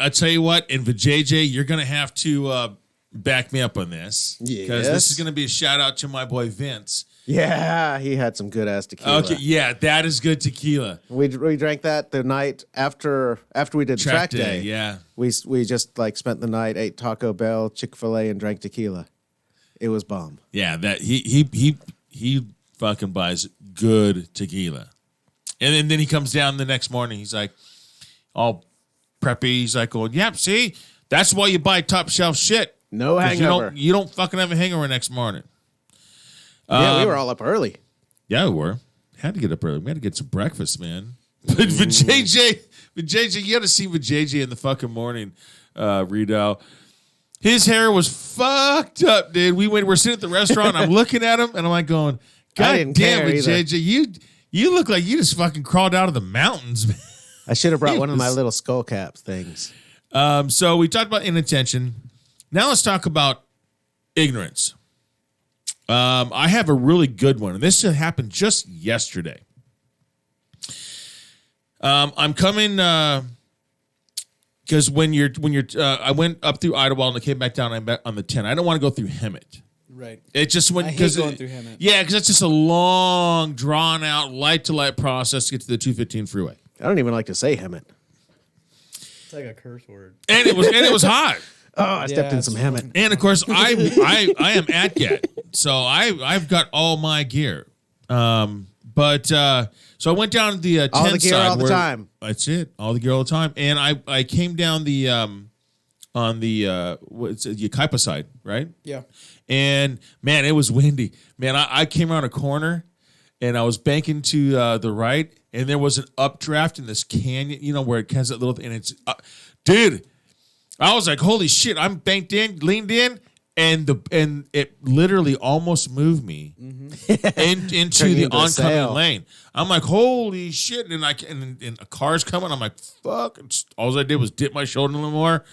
tell you what, and for JJ, you're gonna have to back me up on this because this is gonna be a shout out to my boy Vince. Yeah, he had some good ass tequila. Okay, yeah, that is good tequila. We drank that the night after we did track day. Yeah, we just like spent the night, ate Taco Bell, Chick-fil-A, and drank tequila. It was bomb. Yeah, that he fucking buys good tequila, and then he comes down the next morning. He's like all preppy. He's like going, "Yep, see, that's why you buy top shelf shit. No hangover. You don't fucking have a hangover next morning." Yeah, we were all up early. Yeah, we were. Had to get up early. We had to get some breakfast, man. But JJ, you got to see with JJ in the fucking morning, Rido. His hair was fucked up, dude. We're sitting at the restaurant. I'm looking at him, and I'm like going, God damn it, JJ. You look like you just fucking crawled out of the mountains, man. I should have brought one of my little skull cap things. So we talked about inattention. Now let's talk about ignorance. I have a really good one, and this happened just yesterday. I'm coming because when you're I went up through Idlewild and I came back down. I'm back on the 10. I don't want to go through Hemet. Right. It just went because going through Hemet. Yeah, because it's just a long, drawn out, light to light process to get to the 215 freeway. I don't even like to say Hemet. It's like a curse word. And it was hot. Oh, I stepped in some Hemet. And of course, I am at GET, so I've got all my gear. But so I went down to the 10 all the gear side all the time. That's it, all the gear all the time. And I came down the on the what's it, Yucaipa side, right? Yeah. And man, it was windy. Man, I came around a corner and I was banking to the right, and there was an updraft in this canyon, where it has that little thing, and it's, dude, I was like, holy shit, I'm banked in, leaned in, and it literally almost moved me into the oncoming lane. I'm like, holy shit, and a car's coming. I'm like, fuck. All I did was dip my shoulder a little more,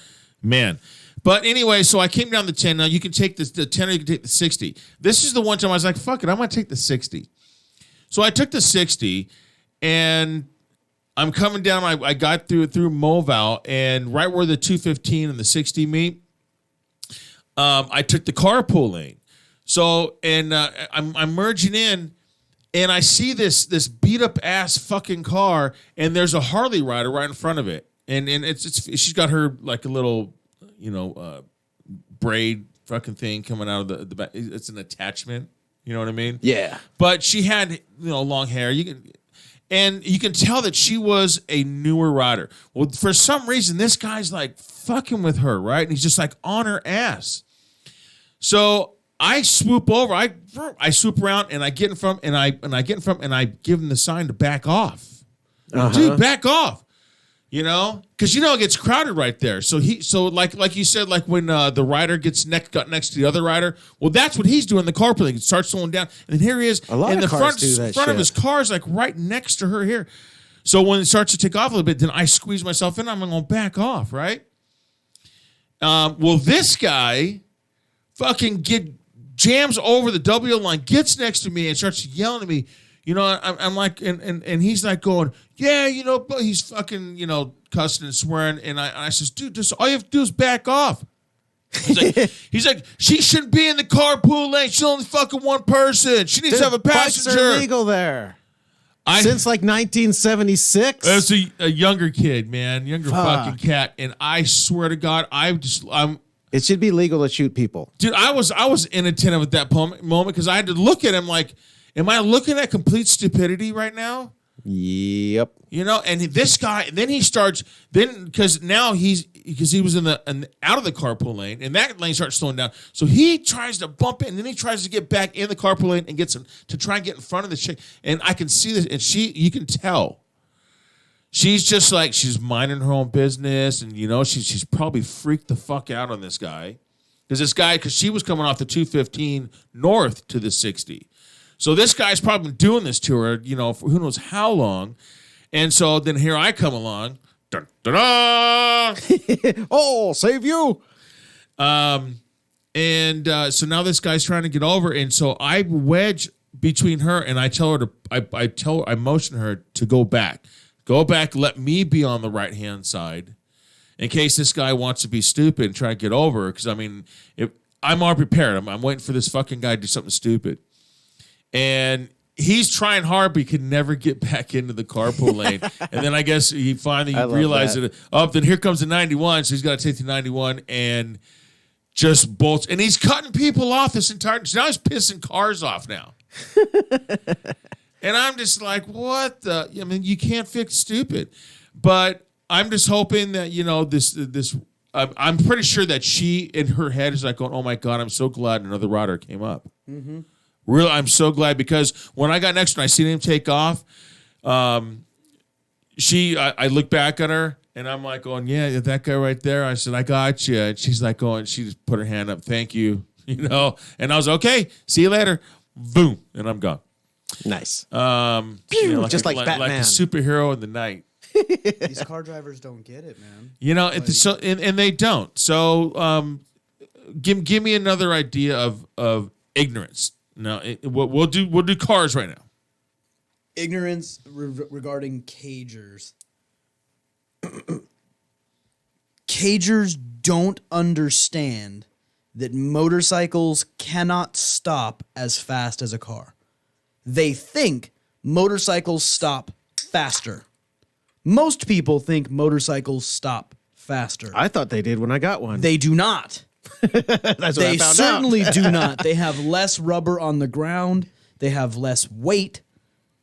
man. But anyway, so I came down the 10. Now you can take the 10 or you can take the 60. This is the one time I was like, fuck it, I'm gonna take the 60. So I took the 60, and I'm coming down. I got through Moval, and right where the 215 and the 60 meet, I took the carpool lane. So, and I'm merging in, and I see this beat up ass fucking car, and there's a Harley rider right in front of it, and she's got her like a little, braid fucking thing coming out of the back. It's an attachment. You know what I mean? Yeah. But she had, long hair. You can tell that she was a newer rider. Well, for some reason, this guy's like fucking with her, right? And he's just like on her ass. So I swoop over, I swoop around, and I get in front, and I give him the sign to back off. Dude, back off. Because it gets crowded right there. So like you said, like when the rider got next to the other rider. Well, that's what he's doing. The carpooling. He starts slowing down, and here he is. A lot and of the cars do that front of shit. his car is like right next to her here. So when it starts to take off a little bit, then I squeeze myself in. I'm going to back off, right? Well, this guy fucking jams over the W line, gets next to me, and starts yelling at me. I'm like, and he's like going, yeah, but he's fucking, cussing and swearing. And I says, dude, just all you have to do is back off. He's like, she shouldn't be in the carpool lane. She's only fucking one person. She needs to have a passenger. Bikes are legal there. Since like 1976. That's a younger kid, man, fucking cat. And I swear to God, it should be legal to shoot people. Dude, I was inattentive at that moment because I had to look at him like, am I looking at complete stupidity right now? Yep. And this guy, then he starts, because now because he was out of the carpool lane, and that lane starts slowing down. So he tries to bump it, and then he tries to get back in the carpool lane and to try and get in front of the chick. And I can see this, and you can tell. She's just like, she's minding her own business, and she's probably freaked the fuck out on this guy. Because she was coming off the 215 north to the 60. So this guy's probably been doing this to her, for who knows how long. And so then here I come along. Dun, dun, dun. Oh, save you. So now this guy's trying to get over. And so I wedge between her, and I tell her I motion her to go back. Go back, let me be on the right-hand side in case this guy wants to be stupid and try to get over. Because, I'm all prepared. I'm waiting for this fucking guy to do something stupid. And he's trying hard, but he can never get back into the carpool lane. And then I guess he finally realized it. Oh, then here comes the 91. So he's got to take the 91 and just bolts. And he's cutting people off this entire. So now he's pissing cars off now. And I'm just like, what the? You can't fix stupid. But I'm just hoping that, this. I'm pretty sure that she in her head is like going, oh my God, I'm so glad another rider came up. Mm-hmm. Really, I'm so glad, because when I got next to her, I seen him take off. I look back at her, and I'm like going, yeah, that guy right there. I said, I got you. And she's like going, she just put her hand up, thank you, And I was okay. See you later. Boom, and I'm gone. Nice. Just like Batman, like a superhero in the night. These car drivers don't get it, man. And they don't. So, give me another idea of ignorance. No, we'll do cars right now. Ignorance regarding cagers. Cagers don't understand that motorcycles cannot stop as fast as a car. They think motorcycles stop faster. Most people think motorcycles stop faster. I thought they did when I got one. They do not. They certainly do not. They have less rubber on the ground. They have less weight.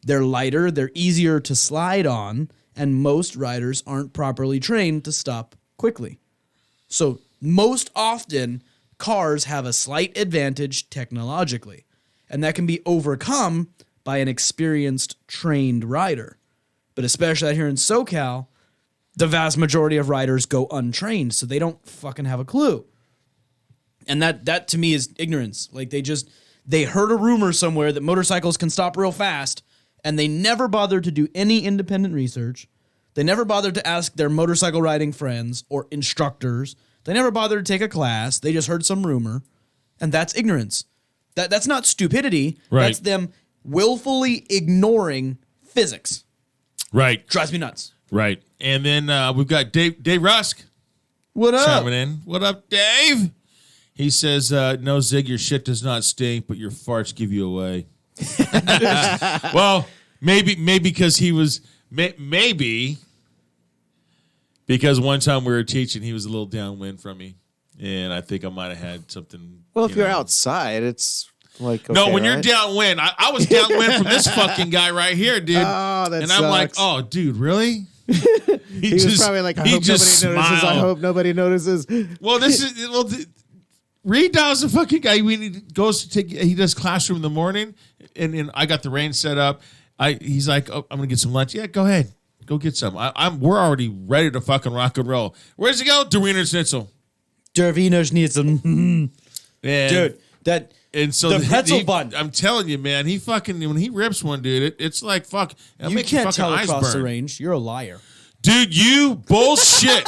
They're lighter. They're easier to slide on. And most riders aren't properly trained to stop quickly. So most often, cars have a slight advantage technologically, and that can be overcome by an experienced, trained rider. But especially out here in SoCal, the vast majority of riders go untrained, so they don't fucking have a clue. And that to me is ignorance. Like they heard a rumor somewhere that motorcycles can stop real fast, and they never bothered to do any independent research. They never bothered to ask their motorcycle riding friends or instructors. They never bothered to take a class. They just heard some rumor, and that's ignorance. That's not stupidity. Right. That's them willfully ignoring physics. Right. Drives me nuts. Right. And then we've got Dave Rusk. What up? Chiming in. What up, Dave? He says, no, Zig, your shit does not stink, but your farts give you away. Well, maybe because he was, maybe because one time we were teaching, he was a little downwind from me. And I think I might have had something. Well, if you're outside, it's like, okay, no, when you're right? downwind, I was downwind from this fucking guy right here, dude. Oh, that and sucks. I'm like, oh, dude, really? He was probably like, I hope nobody notices. I hope nobody notices. Well, Reed Dow's a fucking guy. He goes to take. He does classroom in the morning, and I got the rain set up. He's like, oh, I'm gonna get some lunch. Yeah, go ahead, go get some. We're already ready to fucking rock and roll. Where's he go? Der Wiener Schnitzel. Der Wiener Schnitzel. Dude, that. And so the pretzel bun. I'm telling you, man, he fucking when he rips one, dude, it's like fuck. You can't tell across the range. You're a liar. Dude, you bullshit.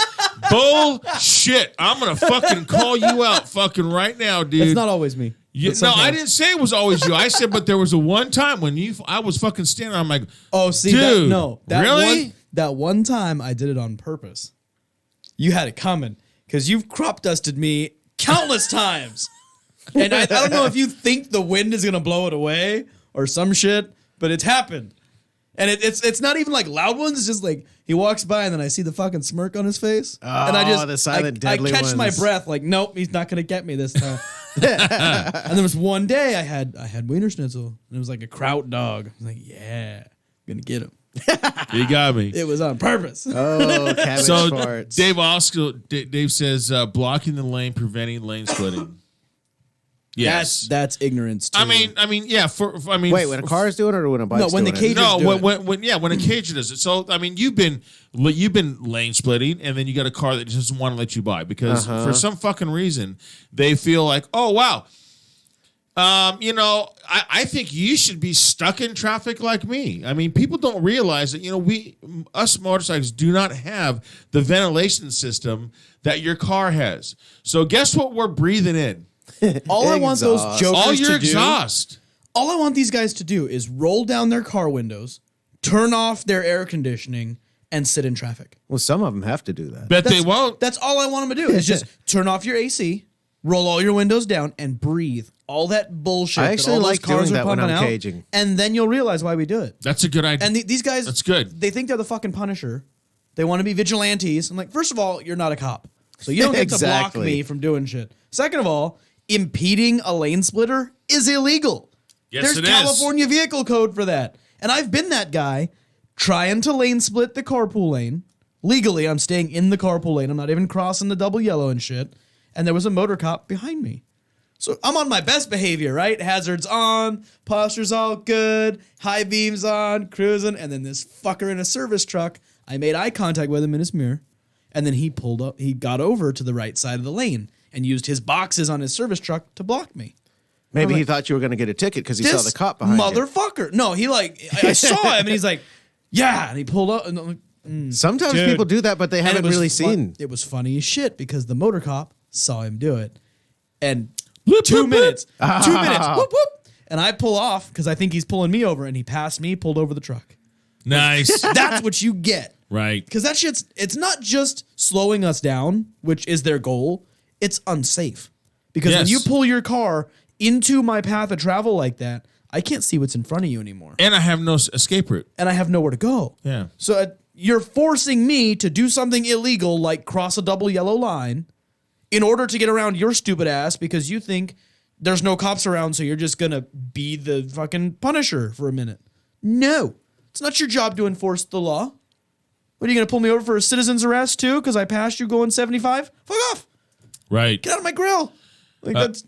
Bullshit. I'm going to fucking call you out fucking right now, dude. It's not always me. No, I didn't say it was always you. I said, but there was a one time when I was fucking standing. I'm like, oh, see, dude, really? That one time I did it on purpose. You had it coming because you've crop dusted me countless times. And I don't know if you think the wind is going to blow it away or some shit, but it's happened. And it's not even like loud ones. It's just like he walks by and then I see the fucking smirk on his face. Oh, and I the silent deadly I catch ones. my breath like, nope, he's not going to get me this time. And there was one day I had Wiener Schnitzel and it was like a Kraut dog. I was like, yeah, I'm going to get him. You got me. It was on purpose. Oh, cabbage so farts. Dave says blocking the lane, preventing lane splitting. Yes, that's ignorance too. I mean, yeah. Wait, when a car is doing it or when a bike's when the doing cage it? No, do it. when a cage does it. So I mean, you've been lane splitting, and then you got a car that doesn't want to let you by because for some fucking reason they feel like, oh wow, I think you should be stuck in traffic like me. I mean, people don't realize that us motorcycles do not have the ventilation system that your car has. So guess what we're breathing in? All I want those jokers all your to exhaust. do. All I want these guys to do is roll down their car windows, turn off their air conditioning, and sit in traffic. Well, some of them have to do that. They won't. That's all I want them to do is just turn off your AC, roll all your windows down, and breathe all that bullshit. I actually that all like those cars doing are that when pumping I'm out, caging. and then you'll realize why we do it. That's a good idea. And these guys, that's good. They think they're the fucking Punisher. They want to be vigilantes. I'm like, first of all, you're not a cop, so you don't get to block me from doing shit. Second of all, impeding a lane splitter is illegal. Yes, There's California vehicle code for that. And I've been that guy trying to lane split the carpool lane. Legally, I'm staying in the carpool lane. I'm not even crossing the double yellow and shit. And there was a motor cop behind me. So I'm on my best behavior, right? Hazards on, posture's all good, high beams on, cruising. And then this fucker in a service truck, I made eye contact with him in his mirror. And then he pulled up, he got over to the right side of the lane and used his boxes on his service truck to block me. Maybe he thought you were going to get a ticket because he saw the cop behind motherfucker. No, I saw him and he's like, yeah. And he pulled up. And I'm like, Sometimes people do that, but they haven't really seen. It was funny as shit because the motor cop saw him do it. And Whoop, 2 whoop, minutes, whoop. 2 minutes, whoop, whoop. And I pull off because I think he's pulling me over and he passed me, pulled over the truck. Nice. That's what you get. Right. Because that shit's, it's not just slowing us down, which is their goal. It's unsafe. Because when you pull your car into my path of travel like that, I can't see what's in front of you anymore. And I have no escape route. And I have nowhere to go. Yeah. So you're forcing me to do something illegal like cross a double yellow line in order to get around your stupid ass because you think there's no cops around, so you're just going to be the fucking Punisher for a minute. No. It's not your job to enforce the law. What, are you going to pull me over for a citizen's arrest too because I passed you going 75? Fuck off. Right. Get out of my grill. Like that's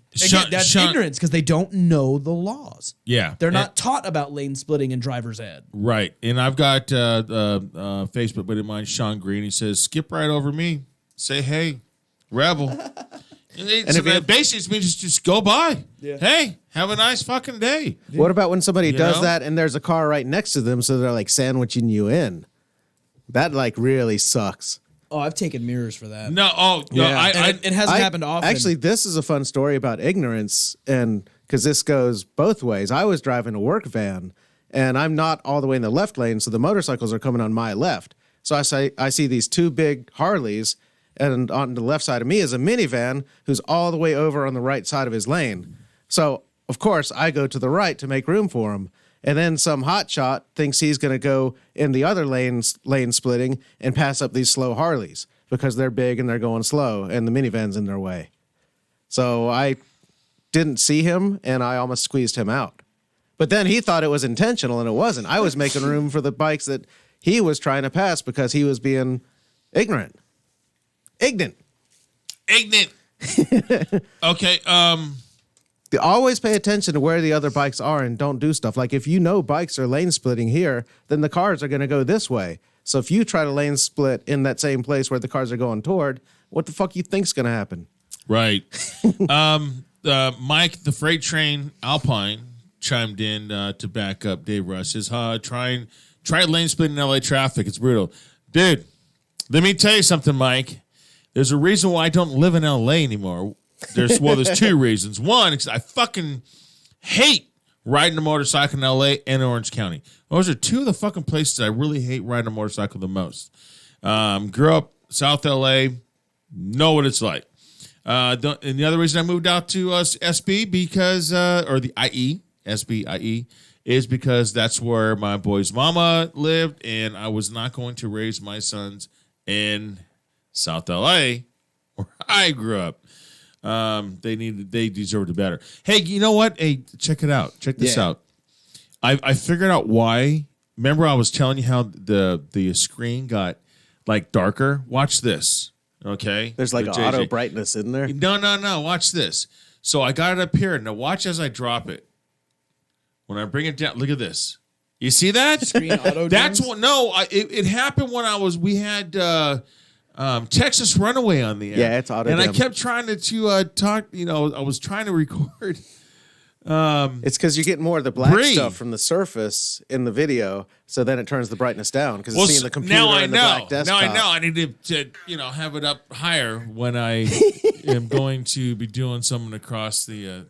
ignorance because they don't know the laws. Yeah. They're not taught about lane splitting and driver's ed. Right. And I've got Facebook buddy of mine, Sean Green. He says, skip right over me. Say, hey, rebel. Basically, it means just go by. Yeah. Hey, have a nice fucking day. What about when somebody does that and there's a car right next to them, so they're like sandwiching you in? That like really sucks. Oh, I've taken mirrors for that. No, yeah. It hasn't happened often. Actually, this is a fun story about ignorance, and because this goes both ways. I was driving a work van, and I'm not all the way in the left lane, so the motorcycles are coming on my left. So I see these two big Harleys, and on the left side of me is a minivan who's all the way over on the right side of his lane. So, of course, I go to the right to make room for him. And then some hotshot thinks he's going to go in the other lane splitting and pass up these slow Harleys because they're big and they're going slow and the minivan's in their way. So I didn't see him and I almost squeezed him out. But then he thought it was intentional and it wasn't. I was making room for the bikes that he was trying to pass because he was being ignorant. Ignorant. Okay. Always pay attention to where the other bikes are and don't do stuff. Like if you know bikes are lane splitting here, then the cars are going to go this way. So if you try to lane split in that same place where the cars are going toward, what the fuck you think's going to happen? Right. Mike, the freight train Alpine, chimed in to back up Dave Rush. Says, try lane split in LA traffic. It's brutal. Dude, let me tell you something, Mike. There's a reason why I don't live in LA anymore. There's two reasons. One, I fucking hate riding a motorcycle in LA and Orange County. Those are two of the fucking places I really hate riding a motorcycle the most. Grew up South LA, know what it's like. And the other reason I moved out to SB because, or the IE, SB IE, is because that's where my boy's mama lived, and I was not going to raise my sons in South LA, where I grew up. They deserved it better. Hey, you know what? Hey, check it out. Check this out. I figured out why. Remember, I was telling you how the screen got like darker. Watch this. Okay, there's like an auto brightness in there. No. Watch this. So I got it up here. Now watch as I drop it. When I bring it down, look at this. You see that? Screen auto. That's what. No, it happened when we had. Texas Runaway on the air. Yeah, it's auto. And I kept trying to talk. I was trying to record. It's because you're getting more of the black stuff from the surface in the video, so then it turns the brightness down because it's seeing the computer and the black desktop. Now I know. I need to have it up higher when I am going to be doing something across the.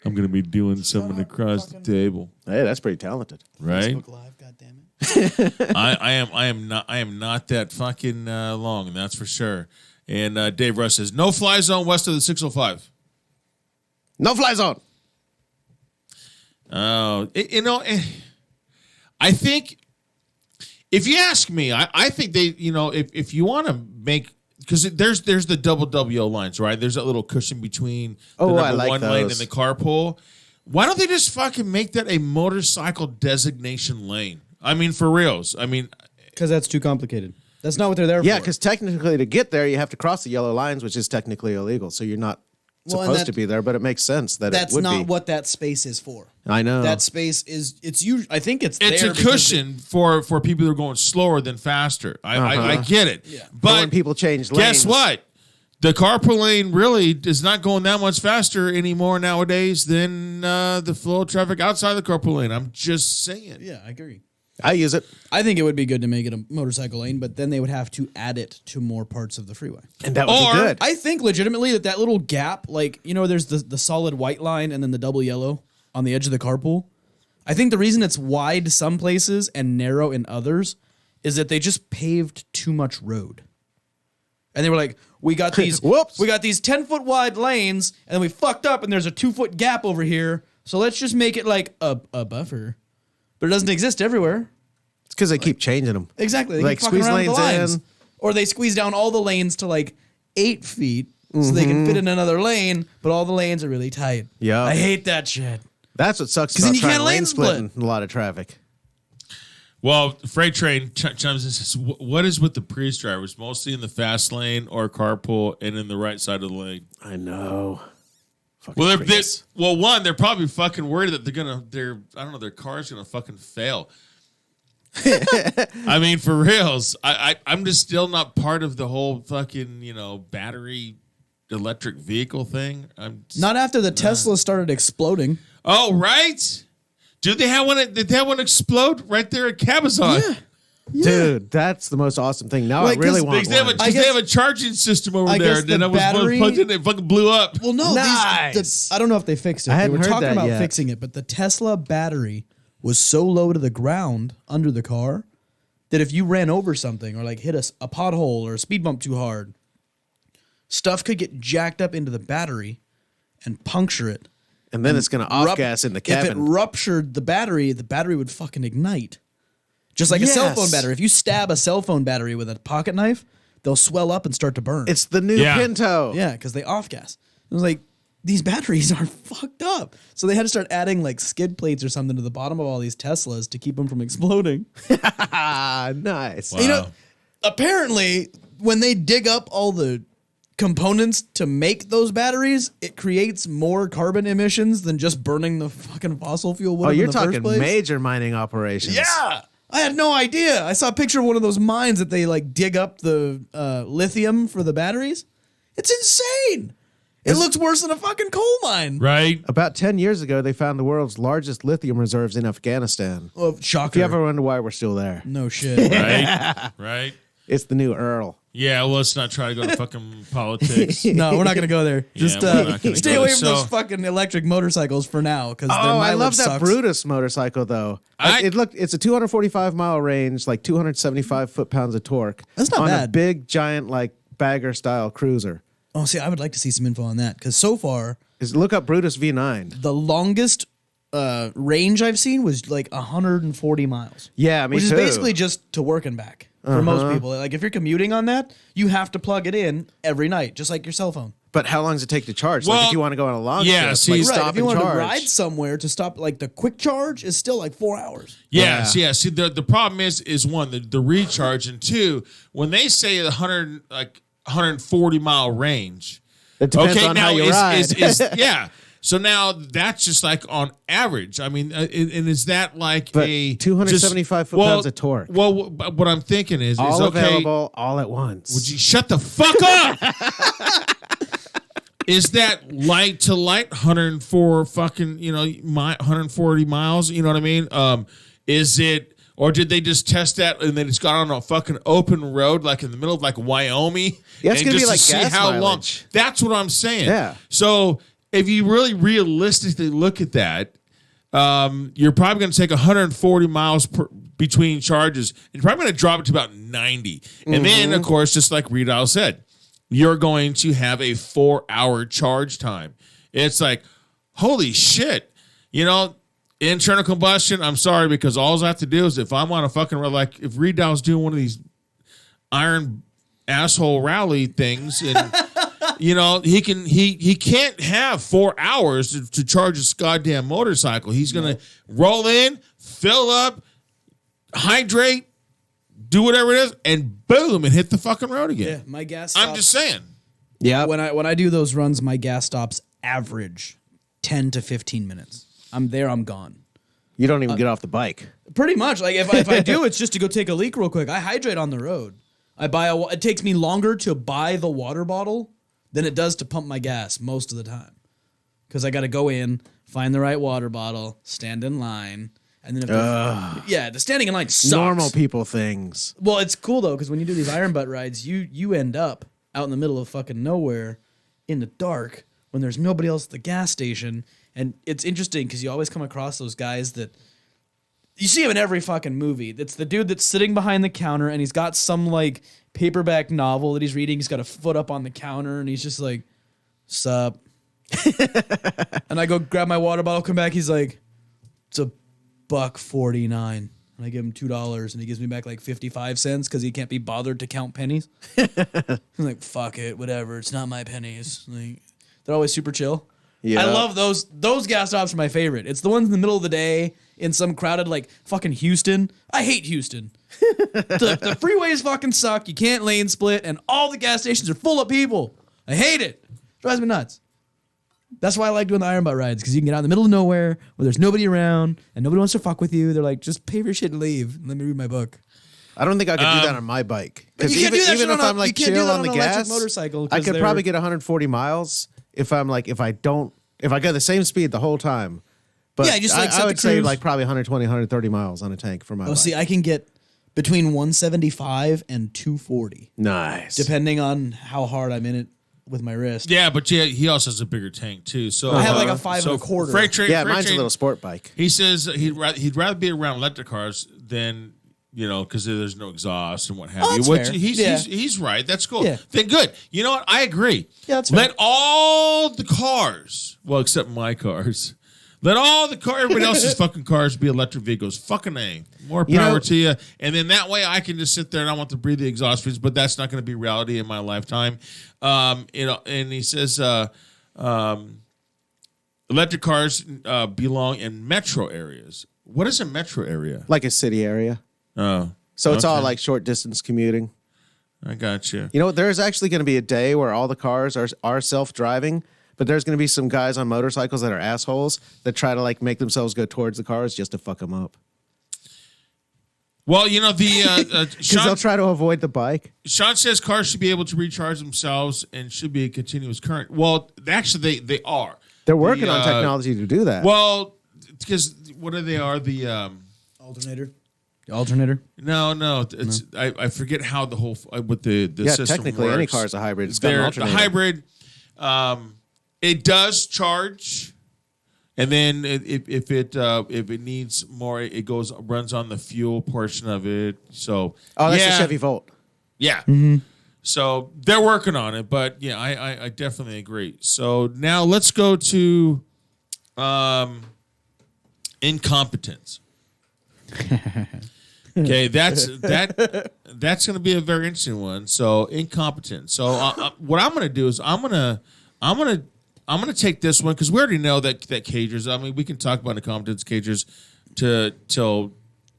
I'm going to be doing something across the table. Hey, that's pretty talented, right? Facebook Live, goddammit. I am not that fucking long, that's for sure. And Dave Rush says, no fly zone west of the 605. No fly zone. I think if you ask me, I think they, if you want to make, because there's the double WO lines, right? There's that little cushion between the number one lane and the carpool. Why don't they just fucking make that a motorcycle designation lane? I mean, for reals. I mean, because that's too complicated. That's not what they're there for. Yeah, because technically to get there, you have to cross the yellow lines, which is technically illegal. So you're not supposed to be there, but it makes sense that it would be. That's not what that space is for. I know. That space is, I think it's a cushion for people who are going slower than faster. I get it. Yeah. But when people change lanes. Guess what? The carpool lane really is not going that much faster anymore nowadays than the flow of traffic outside the carpool lane. I'm just saying. Yeah, I agree. I use it. I think it would be good to make it a motorcycle lane, but then they would have to add it to more parts of the freeway. And that would be good. I think legitimately that little gap, like, there's the solid white line and then the double yellow on the edge of the carpool. I think the reason it's wide some places and narrow in others is that they just paved too much road. And they were like, we got these 10-foot wide lanes, and then we fucked up and there's a 2-foot gap over here. So let's just make it like a buffer. But it doesn't exist everywhere. It's because they keep changing them. Exactly. They like keep fucking squeeze around with the lanes lines. in. Or they squeeze down all the lanes to like 8 feet so they can fit in another lane, but all the lanes are really tight. Yeah. I hate that shit. That's what sucks about then you trying can't to lane lane split. split in a lot of traffic. Well, Freight Train chimes in and says, what is with the Prius drivers? Mostly in the fast lane or carpool and in the right side of the lane. I know. Well, they're probably fucking worried that their car's gonna fucking fail. I mean, for reals, I'm just still not part of the whole fucking battery electric vehicle thing. Not after the Tesla started exploding. Oh, right. Did they have one explode right there at Cabazon? Yeah. Dude, that's the most awesome thing. Now I really want one. They have a charging system over there, and then I was plugged in, it fucking blew up. Well, no, nice. I don't know if they fixed it. I They hadn't were heard talking that about yet. fixing it, but the Tesla battery was so low to the ground under the car that if you ran over something or like hit a pothole or a speed bump too hard, stuff could get jacked up into the battery and puncture it. And then it's going to off-gas in the cabin. If it ruptured the battery would fucking ignite. Just like a cell phone battery. If you stab a cell phone battery with a pocket knife, they'll swell up and start to burn. It's the new Pinto. Yeah, because they off-gas. It was like, these batteries are fucked up. So they had to start adding like skid plates or something to the bottom of all these Teslas to keep them from exploding. Nice. Wow. Apparently, when they dig up all the components to make those batteries, it creates more carbon emissions than just burning the fucking fossil fuel would have you're in the first talking place. major mining operations. Yeah. I had no idea. I saw a picture of one of those mines that they like dig up the lithium for the batteries. It's insane. It looks worse than a fucking coal mine. Right. About 10 years ago, they found the world's largest lithium reserves in Afghanistan. Oh, shocker. If you ever wonder why we're still there, No shit. Right. Right. it's the new Earl. Yeah, well, let's not try to go to fucking politics. No, we're not going to go there. Just we're not gonna stay go away there. from those fucking electric motorcycles for now. Because I love that sucks. Brutus motorcycle, though. It's a 245-mile range, like 275 foot-pounds of torque. That's not on bad. a big, giant, like, bagger-style cruiser. Oh, see, I would like to see some info on that. Because so far, Look up Brutus V9. the longest range I've seen was like 140 miles. Yeah, me Which is too. basically just to work and back for most people. Like if you're commuting on that, you have to plug it in every night, just like your cell phone. But how long does it take to charge? Well, like if you want to go on a long yeah, trip, see, like right, stop if you and want charge. to ride somewhere to stop, like the quick charge is still like 4 hours. Yeah. See, the problem is one, the recharge, and two, when they say 140 mile range. It depends on how you ride. Yeah. So now that's just like on average. I mean, and is that like But a 275 foot-pounds of torque. Well, what I'm thinking is all okay, available, all at once. would you shut the fuck up? Is that light to light 104 fucking 140 miles? You know what I mean? Is it? Or did they just test that and then it's got on a fucking open road, like in the middle of like Wyoming? Yeah, it's and gonna be just to like see gas how long. mileage. That's what I'm saying. Yeah. So if you really realistically look at that, you're probably going to take 140 miles between charges. You're probably going to drop it to about 90. And then, of course, just like Redal said, you're going to have a 4-hour charge time. It's like, holy shit. Internal combustion, I'm sorry, because all I have to do is if I'm on a fucking, like if Redal's doing one of these iron asshole rally things and he can't have 4 hours to charge his goddamn motorcycle. He's gonna roll in, fill up, hydrate, do whatever it is, and boom, and hit the fucking road again. Yeah, my gas stops, I'm just saying. Yeah. when I do those runs, my gas stops average 10 to 15 minutes. I'm there, I'm gone. You don't even get off the bike. Pretty much. Like if I do, it's just to go take a leak real quick. I hydrate on the road. It takes me longer to buy the water bottle than it does to pump my gas most of the time. Because I got to go in, find the right water bottle, stand in line, and then the standing in line sucks. Normal people things. Well, it's cool though, because when you do these iron butt rides, you end up out in the middle of fucking nowhere in the dark when there's nobody else at the gas station. And it's interesting because you always come across those guys that you see him in every fucking movie. It's the dude that's sitting behind the counter and he's got some like paperback novel that he's reading. He's got a foot up on the counter and he's just like, sup. And I go grab my water bottle, come back. He's like, it's $1.49. And I give him $2 and he gives me back like 55 cents because he can't be bothered to count pennies. I'm like, fuck it, whatever. It's not my pennies. Like, they're always super chill. Yeah. I love those. Those gas stops are my favorite. It's the ones in the middle of the day in some crowded, like fucking Houston. I hate Houston. the freeways fucking suck. You can't lane split, and all the gas stations are full of people. I hate it. Drives me nuts. That's why I like doing the iron butt rides, because you can get out in the middle of nowhere where there's nobody around and nobody wants to fuck with you. They're like, just pay for your shit and leave. And let me read my book. I don't think I could do that on my bike. Because you can't even, do that even shit if on I'm like you can't do chill that on the an electric gas, motorcycle, I 'cause could they're- probably get 140 miles if I go the same speed the whole time. But Yeah, just, like, I set the would say cruise. like probably 120, 130 miles on a tank for my bike. see, I can get between 175 and 240, Nice. depending on how hard I'm in it with my wrist. Yeah, but he also has a bigger tank too. So I have like a 5 and a quarter. Freight train. Yeah, freight mine's a train, little sport bike. He says he'd rather be around electric cars than because there's no exhaust and what have you. that's Which fair. he's right. That's cool. Yeah. Then good. You know what? I agree. Yeah, that's fair. Let all the cars, well, except my cars. Let everybody else's fucking cars be electric vehicles. Fucking A. More power to you. And then that way I can just sit there and I want to breathe the exhaust fumes, but that's not going to be reality in my lifetime. And he says electric cars belong in metro areas. What is a metro area? Like a city area. Oh. So it's all okay. like short distance commuting. I got you. You know, there's actually going to be a day where all the cars are self-driving, but there's going to be some guys on motorcycles that are assholes that try to like make themselves go towards the cars just to fuck them up. Well, the Because they'll try to avoid the bike. Sean says cars should be able to recharge themselves and should be a continuous current. Well, actually, they are. They're working on technology to do that. Well, because what are they? Are the Alternator. The alternator. No. It's I forget how the whole what the system technically works. any car is a hybrid. It's got an The alternator. hybrid, it does charge, and then if it needs more, it runs on the fuel portion of it. So that's a Chevy Volt. Yeah. So they're working on it, but yeah, I definitely agree. So now let's go to incompetence. Okay, that's going to be a very interesting one. So incompetence. So what I'm going to do is I'm going to take this one because we already know that cagers. I mean, we can talk about incompetence cagers till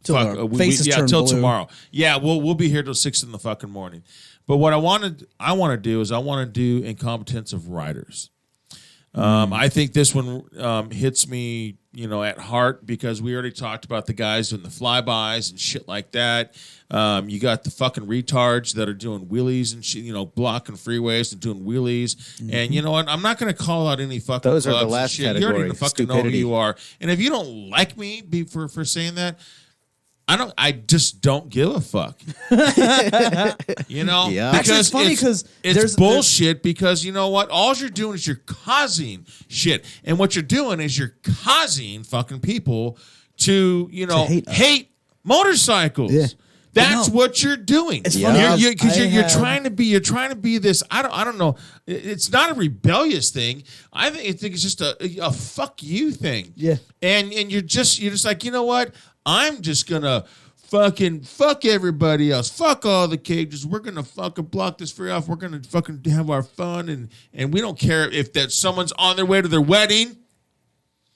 tomorrow. Yeah, we'll be here till 6 in the fucking morning. But what I want to do is I want to do incompetence of riders. I think this one hits me, at heart because we already talked about the guys doing the flybys and shit like that. You got the fucking retards that are doing wheelies and shit, blocking freeways and doing wheelies. Mm-hmm. And you know what? I'm not going to call out any fucking those clubs are the last and shit. category. You already fucking know who you are. And if you don't like me for saying that, I just don't give a fuck. Yeah. Actually, it's funny because it's bullshit because you know what? All you're doing is you're causing shit. And what you're doing is you're causing fucking people to hate motorcycles. Yeah. That's what you're doing. It's funny because you're trying to be this. I don't know. It's not a rebellious thing. I think it's just a fuck you thing. Yeah. And you're just like, you know what? I'm just gonna fucking fuck everybody else. Fuck all the cages. We're gonna fucking block this free off. We're gonna fucking have our fun and we don't care if that someone's on their way to their wedding.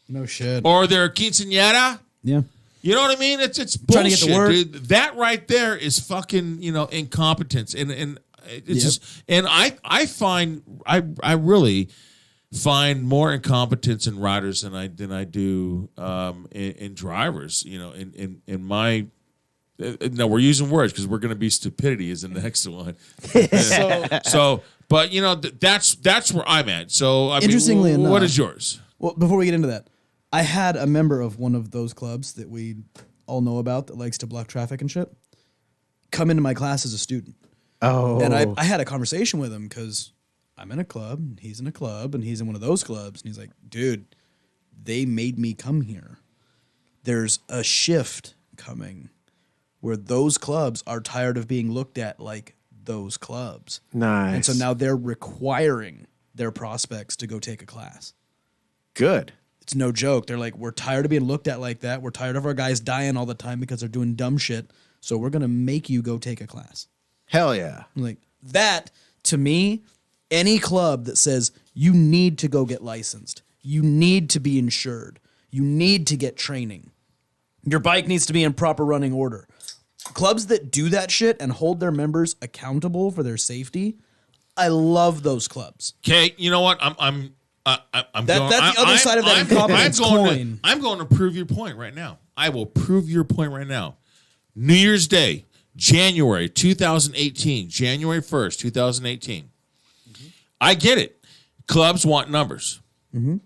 No shit. Or their quinceañera. Yeah. You know what I mean? It's bullshit, trying to get to work. dude. That right there is fucking, incompetence. And it's just and I really find more incompetence in riders than I do in drivers. In my no, we're using words because we're going to be stupidity is the next one. But that's where I'm at. So I Interestingly mean, enough, what is yours? Well, before we get into that, I had a member of one of those clubs that we all know about that likes to block traffic and shit come into my class as a student. Oh. And I had a conversation with him because I'm in a club, and he's in a club, and he's in one of those clubs. And he's like, dude, they made me come here. There's a shift coming where those clubs are tired of being looked at like those clubs. Nice. And so now they're requiring their prospects to go take a class. Good. It's no joke. They're like, we're tired of being looked at like that. We're tired of our guys dying all the time because they're doing dumb shit. So we're going to make you go take a class. Hell yeah. I'm like, that, to me, any club that says you need to go get licensed, you need to be insured, you need to get training, your bike needs to be in proper running order. Clubs that do that shit and hold their members accountable for their safety, I love those clubs. Okay, you know what? I'm I'm that's the other side of that incompetence coin. I'm going to prove your point right now. I will prove your point right now. New Year's Day, January 2018, January 1st, 2018. Mm-hmm. I get it. Clubs want numbers. Mm-hmm.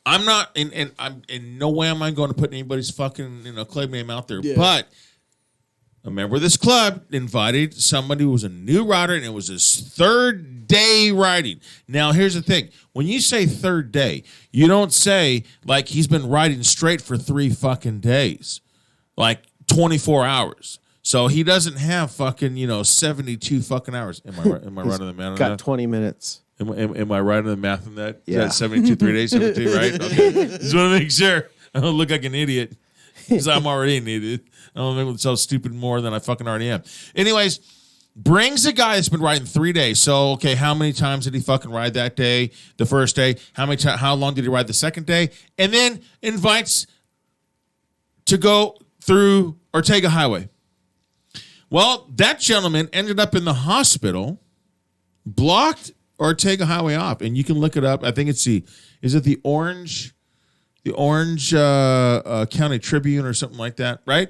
I'm not, and I'm in no way am I going to put anybody's fucking club name out there. Yeah. But a member of this club invited somebody who was a new rider, and it was his third day riding. Now, here's the thing. When you say third day, you don't say like he's been riding straight for 3 fucking days, like 24 hours. So he doesn't have fucking, 72 fucking hours. Am I right on the math on that? Got 20 minutes. Am I right on the math on that? Yeah. 72, 3 days, 72, right? Okay. Just want to make sure I don't look like an idiot because I'm already an idiot. I don't make myself stupid more than I fucking already am. Anyways, brings a guy that's been riding 3 days. So, okay, how many times did he fucking ride that day, the first day? How long did he ride the second day? And then invites to go through Ortega Highway. Well, that gentleman ended up in the hospital, blocked Ortega Highway off, and you can look it up. I think it's is it the Orange County Tribune or something like that, right?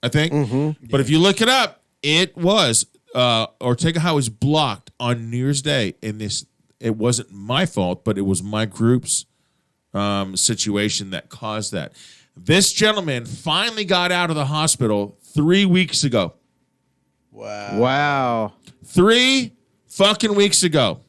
I think. Mm-hmm. But if you look it up, it was Ortega Highway was blocked on New Year's Day, and it wasn't my fault, but it was my group's situation that caused that. This gentleman finally got out of the hospital 3 weeks ago. Wow. 3 fucking weeks ago.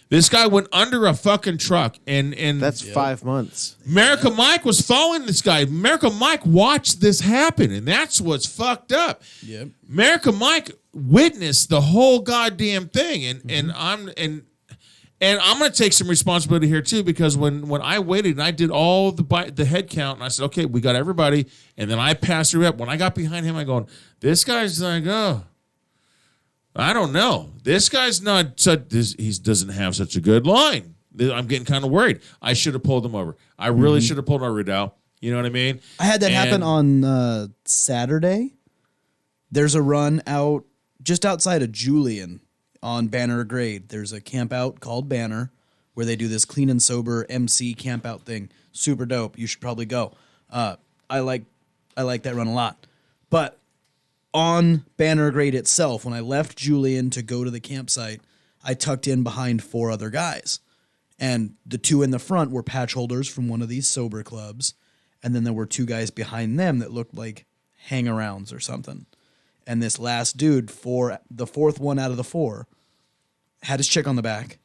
This guy went under a fucking truck, and that's 5 months. America Mike was following this guy. America Mike watched this happen, and that's what's fucked up. Yep. America Mike witnessed the whole goddamn thing, and I'm going to take some responsibility here too, because when I waited and I did all the head count, and I said, okay, we got everybody, and then I passed through up. When I got behind him, I going, this guy's like, oh. I don't know. This guy's not such. He doesn't have such a good line. I'm getting kind of worried. I should have pulled him over. I really should have pulled over Dow. You know what I mean? I had that happen on Saturday. There's a run out just outside of Julian on Banner Grade. There's a camp out called Banner where they do this clean and sober MC camp out thing. Super dope. You should probably go. I like that run a lot. But on Banner Grade itself, when I left Julian to go to the campsite, I tucked in behind 4 other guys. And the 2 in the front were patch holders from one of these sober clubs. And then there were 2 guys behind them that looked like hang-arounds or something. And this last dude, the 4th one out of the 4, had his chick on the back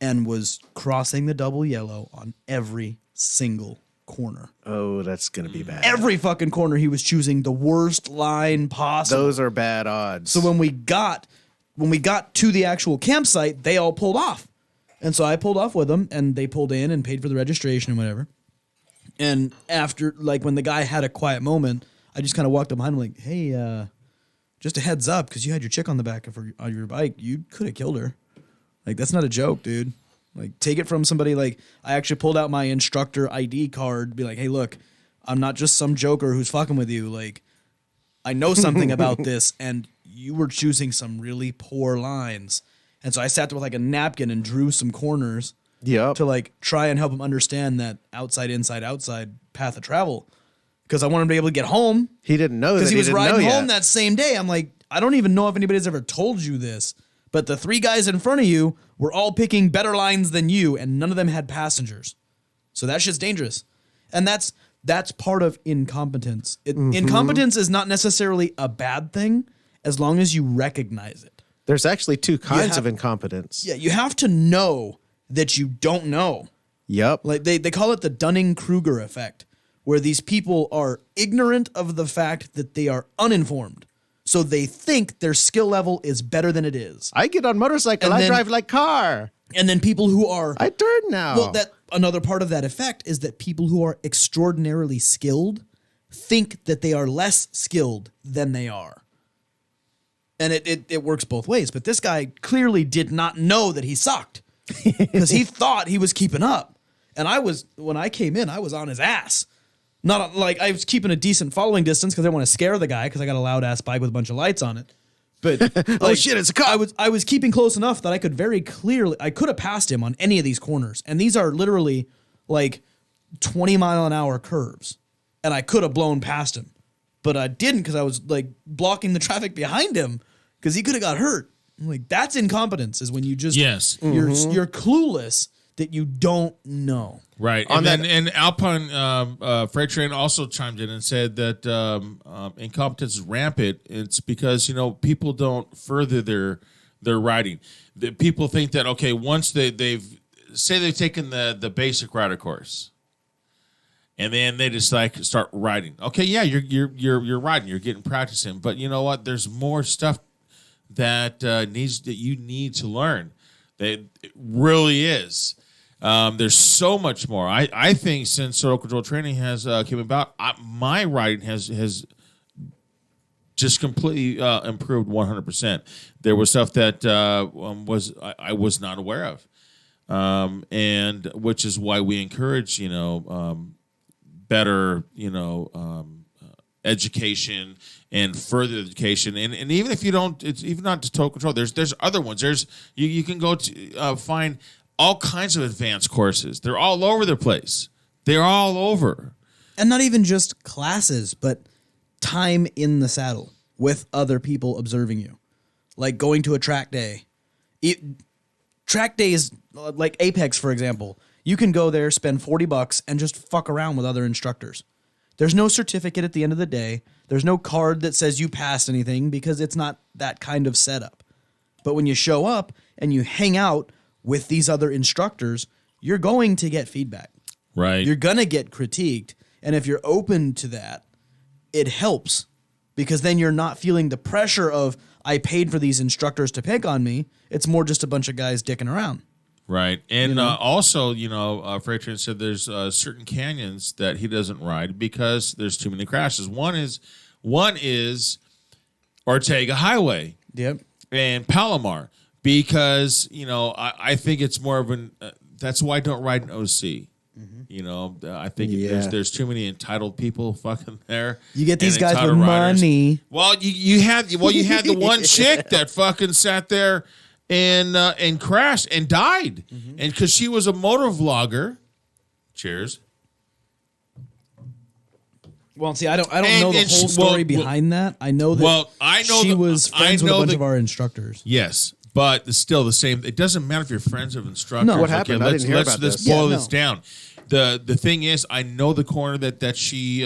and was crossing the double yellow on every single corner. Oh, that's going to be bad. Every fucking corner he was choosing the worst line possible. Those are bad odds. So when we got to the actual campsite, they all pulled off. And so I pulled off with them, and they pulled in and paid for the registration and whatever. And after, like, when the guy had a quiet moment, I just kind of walked up behind him like, hey, just a heads up, because you had your chick on the back of your bike. You could have killed her. Like, that's not a joke, dude. Like, take it from somebody. Like, I actually pulled out my instructor ID card, be like, hey, look, I'm not just some joker who's fucking with you. Like, I know something about this, and you were choosing some really poor lines. And so I sat there with like a napkin and drew some corners to like try and help him understand that outside, inside, outside path of travel. Because I wanted him to be able to get home. He didn't know that. Because he was riding home that same day. I'm like, I don't even know if anybody's ever told you this. But the 3 guys in front of you were all picking better lines than you, and none of them had passengers. So that shit's dangerous. And that's part of incompetence. Incompetence is not necessarily a bad thing as long as you recognize it. There's actually 2 kinds of incompetence. Yeah, you have to know that you don't know. Yep. Like they call it the Dunning-Kruger effect, where these people are ignorant of the fact that they are uninformed. So they think their skill level is better than it is. I get on motorcycle. I drive like car. And then people who are... I turn now. Well, another part of that effect is that people who are extraordinarily skilled think that they are less skilled than they are. And it works both ways. But this guy clearly did not know that he sucked. Because he thought he was keeping up. And when I came in, I was on his ass. Not like I was keeping a decent following distance because I didn't want to scare the guy because I got a loud ass bike with a bunch of lights on it. But Oh shit, it's a cop. I was keeping close enough that I could very clearly, I could have passed him on any of these corners. And these are literally like 20-mile-an-hour curves. And I could have blown past him. But I didn't because I was like blocking the traffic behind him because he could have got hurt. I'm like, that's incompetence, is when you just, you're clueless that you don't know. Right. And Alpine Freight Train also chimed in and said that incompetence is rampant. It's because, people don't further their riding. People think that, okay, once they've taken the basic rider course, and then they just start riding. Okay, yeah, you're riding, you're getting practicing, but you know what? There's more stuff that you need to learn. It really is. There's so much more. I think since Total Control Training has came about, my riding has just completely improved 100%. There was stuff that I was not aware of, and which is why we encourage better education and further education, and even if you don't, it's even not to Total Control. There's other ones. There's you can go to find all kinds of advanced courses. They're all over the place. They're all over. And not even just classes, but time in the saddle with other people observing you. Like going to a track day. Track days, like Apex, for example, you can go there, spend $40, and just fuck around with other instructors. There's no certificate at the end of the day. There's no card that says you passed anything because it's not that kind of setup. But when you show up and you hang out with these other instructors, you're going to get feedback. Right. You're going to get critiqued. And if you're open to that, it helps because then you're not feeling the pressure of, I paid for these instructors to pick on me. It's more just a bunch of guys dicking around. Right. And also, Freight Train said there's certain canyons that he doesn't ride because there's too many crashes. One is Ortega Highway. Yep. And Palomar. Because, I think it's more of that's why I don't ride an OC. Mm-hmm. I think there's too many entitled people fucking there. You get these guys with money. Well, you had the one chick that fucking sat there and crashed and died. Mm-hmm. And because she was a motor vlogger. Cheers. Well, see, I don't know the whole story behind that. I know that she was friends with a bunch of our instructors. Yes. But it's still the same. It doesn't matter if you're friends with instructors. No, what happened? I didn't hear about this. Let's boil this down. The thing is, I know the corner that she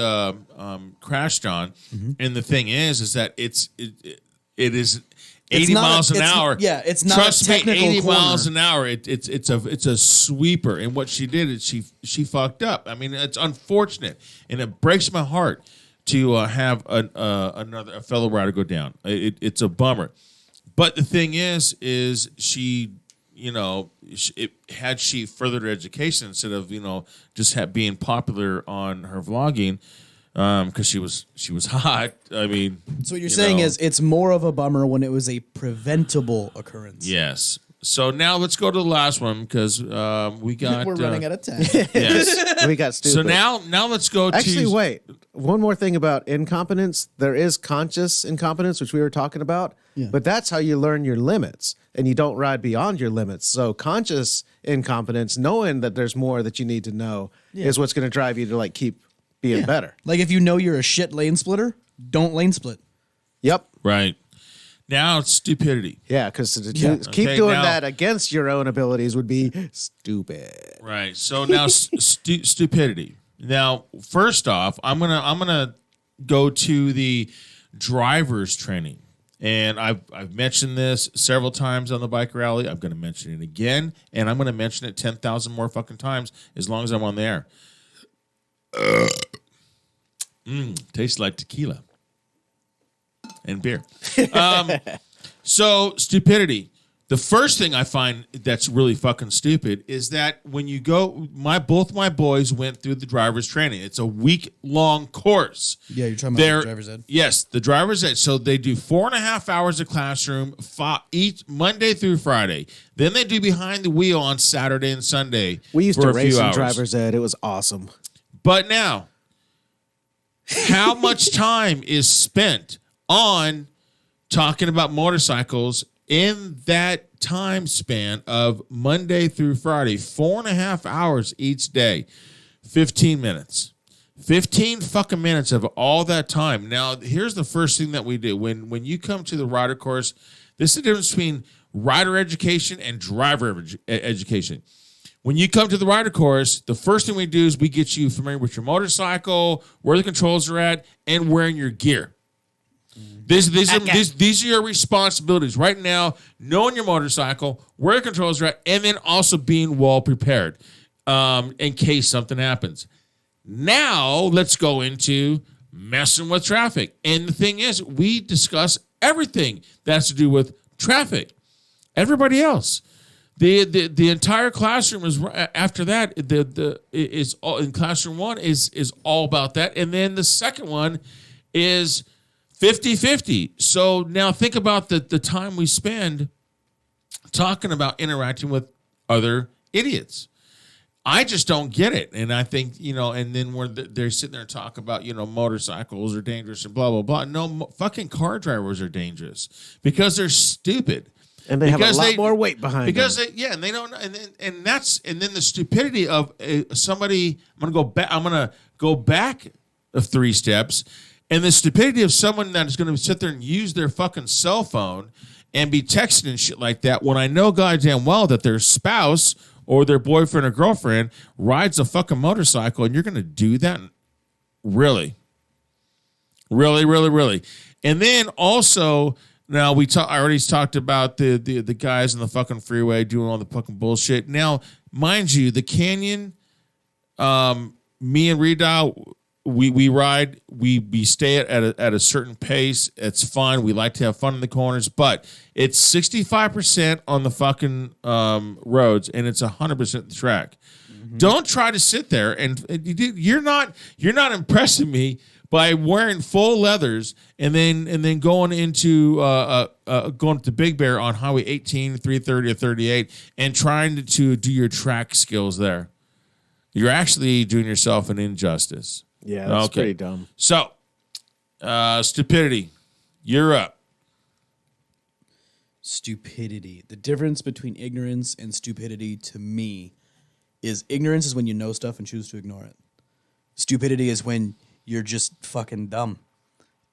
crashed on, and the thing is that it is 80 miles an hour. Yeah, it's not. Trust me, 80 miles an hour. It's a sweeper, and what she did is she fucked up. I mean, it's unfortunate, and it breaks my heart to have a fellow rider go down. It's a bummer. But the thing is she, had she furthered her education instead of, just being popular on her vlogging, because she was hot. I mean, so what you're saying is it's more of a bummer when it was a preventable occurrence. Yes. So now let's go to the last one because we got we're running out of time. Yes, we got stupid. So now let's go. Actually, wait. One more thing about incompetence. There is conscious incompetence, which we were talking about. Yeah. But that's how you learn your limits, and you don't ride beyond your limits. So conscious incompetence, knowing that there's more that you need to know, is what's going to drive you to keep being better. Like if you know you're a shit lane splitter, don't lane split. Yep. Right. Now it's stupidity. Yeah, because to keep doing that against your own abilities would be stupid. Right. So now stupidity. Now, first off, I'm gonna go to the driver's training, and I've mentioned this several times on the bike rally. I'm going to mention it again, and I'm going to mention it 10,000 more fucking times as long as I'm on the air. Tastes like tequila. And beer. So stupidity. The first thing I find that's really fucking stupid is that when you go, both my boys went through the driver's training. It's a week-long course. Yeah, you're talking about the driver's ed? Yes, the driver's ed. So they do 4.5 hours of classroom each Monday through Friday. Then they do behind the wheel on Saturday and Sunday. We used to race in driver's ed. It was awesome. But now, how much time is spent on talking about motorcycles in that time span of Monday through Friday, 4.5 hours each day, 15 minutes. 15 fucking minutes of all that time. Now, here's the first thing that we do. When you come to the rider course, this is the difference between rider education and driver education. When you come to the rider course, the first thing we do is we get you familiar with your motorcycle, where the controls are at, and wearing your gear. These are your responsibilities right now, knowing your motorcycle, where the controls are at, and then also being well prepared in case something happens. Now, let's go into messing with traffic. And the thing is, we discuss everything that has to do with traffic. Everybody else. The entire classroom is after that. Is all in classroom 1 is all about that, and then the second one is 50-50. So now think about the time we spend talking about interacting with other idiots. I just don't get it, and I think and then when they're sitting there talking about motorcycles are dangerous and blah blah blah. No, fucking car drivers are dangerous because they're stupid. And they have a lot more weight behind them. And they don't, and then the stupidity of somebody. I'm gonna go back of 3 steps, and the stupidity of someone that is going to sit there and use their fucking cell phone and be texting and shit like that. When I know goddamn well that their spouse or their boyfriend or girlfriend rides a fucking motorcycle, and you're going to do that, really, really, really, really, and then also. Now I already talked about the guys on the fucking freeway doing all the fucking bullshit. Now, mind you, the Canyon, me and Redile, we ride, we stay at a certain pace. It's fun. We like to have fun in the corners, but it's 65% on the fucking roads and it's 100% the track. Mm-hmm. Don't try to sit there and you're not impressing me by wearing full leathers and then going into going to Big Bear on Highway 18, 330 or 38 and trying to do your track skills there. You're actually doing yourself an injustice. Yeah, that's pretty dumb. So, stupidity. You're up. Stupidity. The difference between ignorance and stupidity to me is ignorance is when you know stuff and choose to ignore it. Stupidity is when you're just fucking dumb.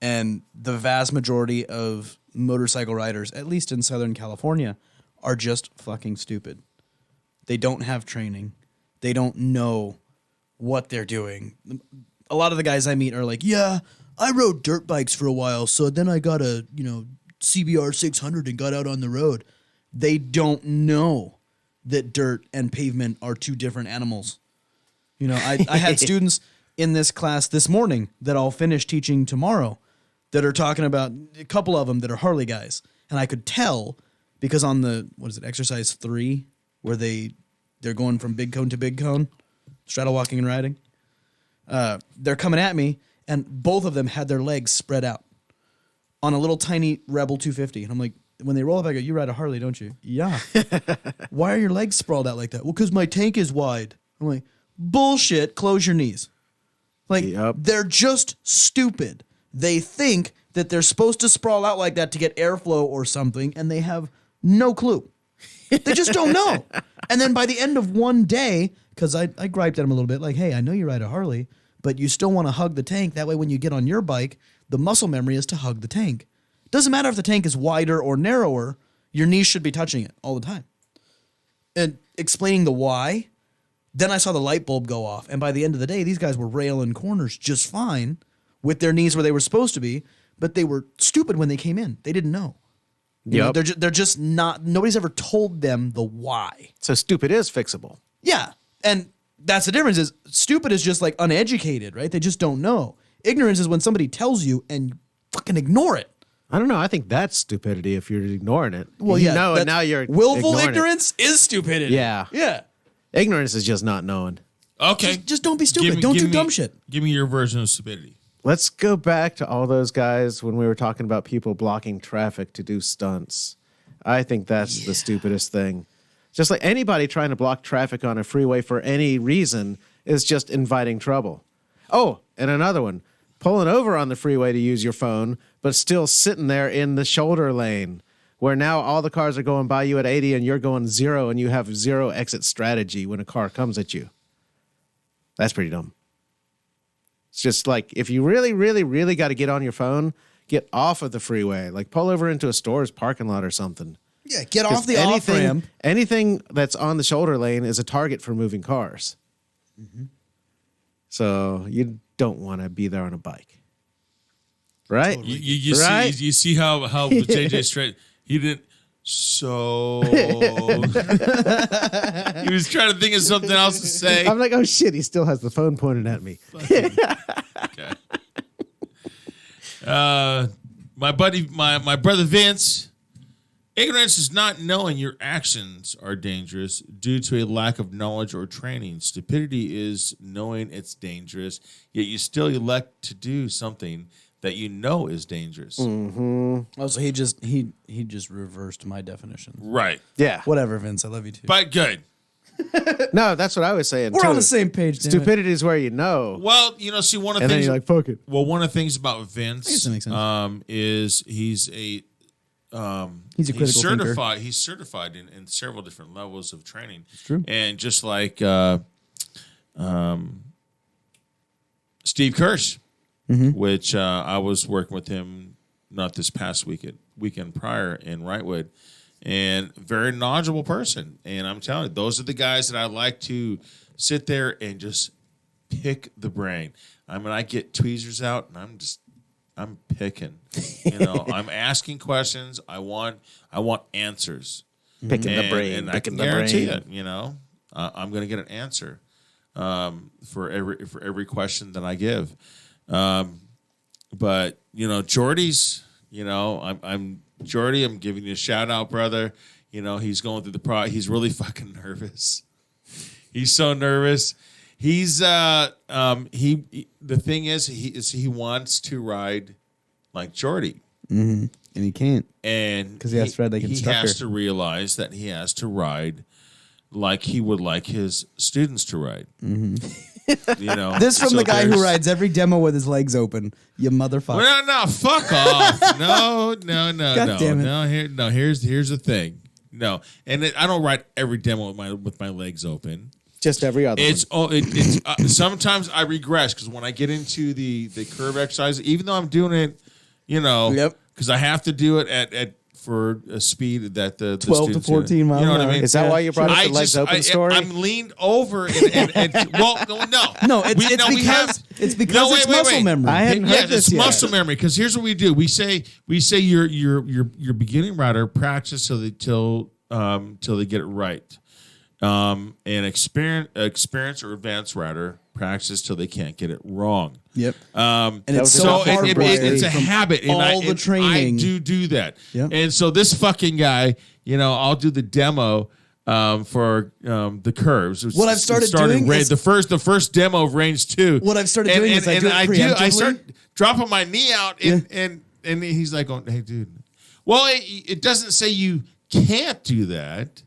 And the vast majority of motorcycle riders, at least in Southern California, are just fucking stupid. They don't have training. They don't know what they're doing. A lot of the guys I meet are like, yeah, I rode dirt bikes for a while, so then I got a, CBR 600 and got out on the road. They don't know that dirt and pavement are 2 different animals. I had students in this class this morning that I'll finish teaching tomorrow that are talking about a couple of them that are Harley guys. And I could tell because on the, exercise 3, where they're going from big cone to big cone, straddle walking and riding. They're coming at me and both of them had their legs spread out on a little tiny Rebel 250. And I'm like, when they roll up, I go, you ride a Harley, don't you? Yeah. Why are your legs sprawled out like that? Well, because my tank is wide. I'm like, bullshit, close your knees. They're just stupid. They think that they're supposed to sprawl out like that to get airflow or something, and they have no clue. They just don't know. And then by the end of one day, because I griped at them a little bit, like, hey, I know you ride a Harley, but you still want to hug the tank. That way when you get on your bike, the muscle memory is to hug the tank. Doesn't matter if the tank is wider or narrower, your knees should be touching it all the time. And explaining the why, then I saw the light bulb go off. And by the end of the day, these guys were railing corners just fine with their knees where they were supposed to be, but they were stupid when they came in. They didn't know. They're just not, nobody's ever told them the why. So stupid is fixable. Yeah. And that's the difference is stupid is just like uneducated, right? They just don't know. Ignorance is when somebody tells you and you fucking ignore it. I don't know. I think that's stupidity if you're ignoring it. Well, and now you're willful ignorance is stupidity. Yeah. Yeah. Ignorance is just not knowing. Okay. Just don't be stupid. Don't do dumb shit. Give me your version of stupidity. Let's go back to all those guys when we were talking about people blocking traffic to do stunts. I think that's the stupidest thing. Just like anybody trying to block traffic on a freeway for any reason is just inviting trouble. Oh, and another one. pulling over on the freeway to use your phone, but still sitting there in the shoulder lane where now all the cars are going by you at 80 and you're going 0 and you have 0 exit strategy when a car comes at you. That's pretty dumb. It's just like, if you really, really, really got to get on your phone, get off of the freeway. Like, pull over into a store's parking lot or something. Yeah, get off the off-ramp. Anything that's on the shoulder lane is a target for moving cars. Mm-hmm. So you don't want to be there on a bike. Right? Totally. You see how JJ straight, he didn't, so he was trying to think of something else to say. I'm like, oh shit, he still has the phone pointed at me. Okay. My brother Vince, ignorance is not knowing your actions are dangerous due to a lack of knowledge or training. Stupidity is knowing it's dangerous, yet you still elect to do something that you know is dangerous. Mm-hmm. Oh, so he just reversed my definition. Right. Yeah. Whatever, Vince. I love you too. But good. No, that's what I was saying. We're too. on the same page. Stupidity is where you know. Well, see, one of the and things. then you're like, fuck it. Well, one of the things about Vince, I guess that makes sense. is he's he's a critical certified. thinker. He's certified in several different levels of training. It's true. And just like Steve Kirsch, which I was working with him not this past weekend prior in Wrightwood, and very knowledgeable person. And I'm telling you, those are the guys that I like to sit there and just pick the brain. I mean, I get tweezers out and I'm picking. I'm asking questions. I want answers. Picking the brain. And I can guarantee it. I'm going to get an answer for every question that I give. But Jordy's. I'm Jordy. I'm giving you a shout out, brother. He's going through the he's really fucking nervous. He's so nervous. He's the thing is he wants to ride like Jordy. Mm-hmm. And he can't. And because he has to ride like instructor. He has to realize that he has to ride like he would like his students to ride. Mm-hmm. This from the guy who rides every demo with his legs open. You motherfucker. Well, no, fuck off. No. God damn it. Here's the thing. No, and I don't ride every demo with my legs open. Just every other. It's sometimes I regress because when I get into the curve exercise, even though I'm doing it, because I have to do it at for a speed that the 12 to 14 miles. You know what I mean? Is that why you brought up the legs open story? I'm leaned over and well, no, it's because it's muscle memory. I hadn't heard this it's yet. muscle memory. Because here's what we do: we say your beginning rider practice till they get it right. An experienced or advanced rider practice till they can't get it wrong. Yep. And it's so it's a habit. And all the training. I do that. Yep. And so this fucking guy, I'll do the demo for the curves. What I've started doing is the first demo of range 2. What I've started doing is I start dropping my knee out and he's like, "Oh, hey, dude." Well, it doesn't say you can't do that.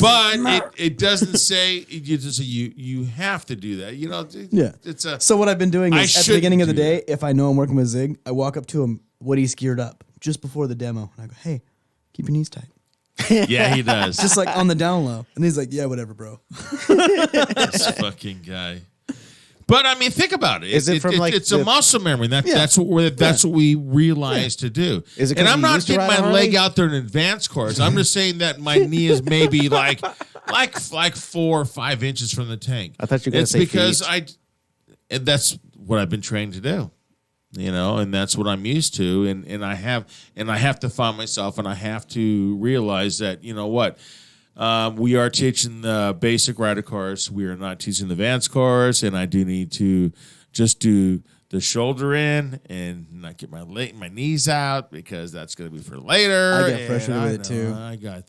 But it doesn't say you have to do that. Yeah. So what I've been doing is at the beginning of the day, if I know I'm working with Zig, I walk up to him when he's geared up just before the demo, and I go, "Hey, keep your knees tight." Yeah, he does. Just like on the down low, and he's like, "Yeah, whatever, bro." This fucking guy. But I mean, think about it. Is it from it's a muscle memory. That's what we realize to do. Is it? And I'm not getting my leg out there in an advanced course. I'm just saying that my knee is maybe like 4 or 5 inches from the tank. I thought you were going to say because feet. and that's what I've been trained to do. And that's what I'm used to, and I have to find myself, and I have to realize that what. We are teaching the basic rider course. We are not teaching the advanced course, and I do need to just do the shoulder in and not get my knees out because that's going to be for later. I get frustrated with it too. I got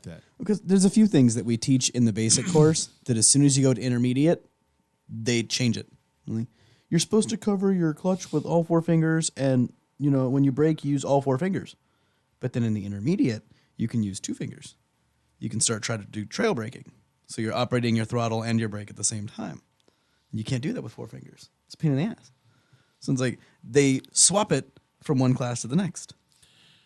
that. Because there's a few things that we teach in the basic course that as soon as you go to intermediate, they change it. You're supposed to cover your clutch with all 4 fingers, and when you brake, use all 4 fingers. But then in the intermediate, you can use 2 fingers. You can try to do trail braking. So you're operating your throttle and your brake at the same time. You can't do that with 4 fingers. It's a pain in the ass. So it's like they swap it from one class to the next.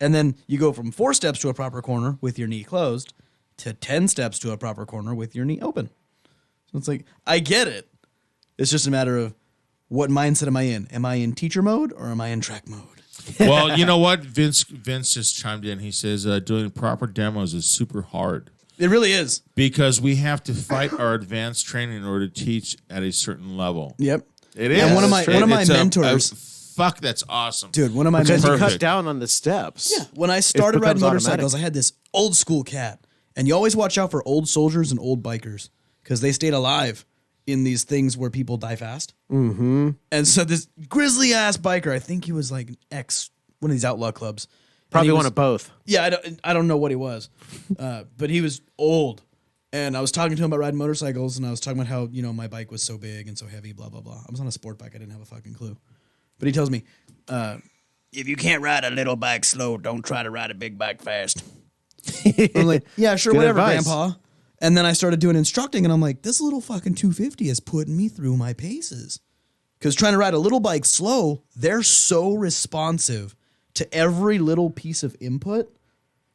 And then you go from 4 steps to a proper corner with your knee closed to 10 steps to a proper corner with your knee open. So it's like, I get it. It's just a matter of what mindset am I in? Am I in teacher mode or am I in track mode? Well, you know what? Vince just chimed in. He says doing proper demos is super hard. It really is. Because we have to fight our advanced training in order to teach at a certain level. Yep. It is. And one of my mentors... fuck, that's awesome. Dude, one of my because mentors... you cut down on the steps. Yeah. When I started riding motorcycles, automatic. I had this old school cat. And you always watch out for old soldiers and old bikers because they stayed alive in these things where people die fast. Mm-hmm. And so this grizzly ass biker, I think he was like one of these outlaw clubs. Probably one of both. Yeah, I don't know what he was, but he was old. And I was talking to him about riding motorcycles, and I was talking about how my bike was so big and so heavy, blah blah blah. I was on a sport bike, I didn't have a fucking clue. But he tells me, if you can't ride a little bike slow, don't try to ride a big bike fast. I'm like, yeah, sure, Good whatever, advice. Grandpa. And then I started doing instructing, and I'm like, this little fucking 250 is putting me through my paces. Because trying to ride a little bike slow, they're so responsive to every little piece of input.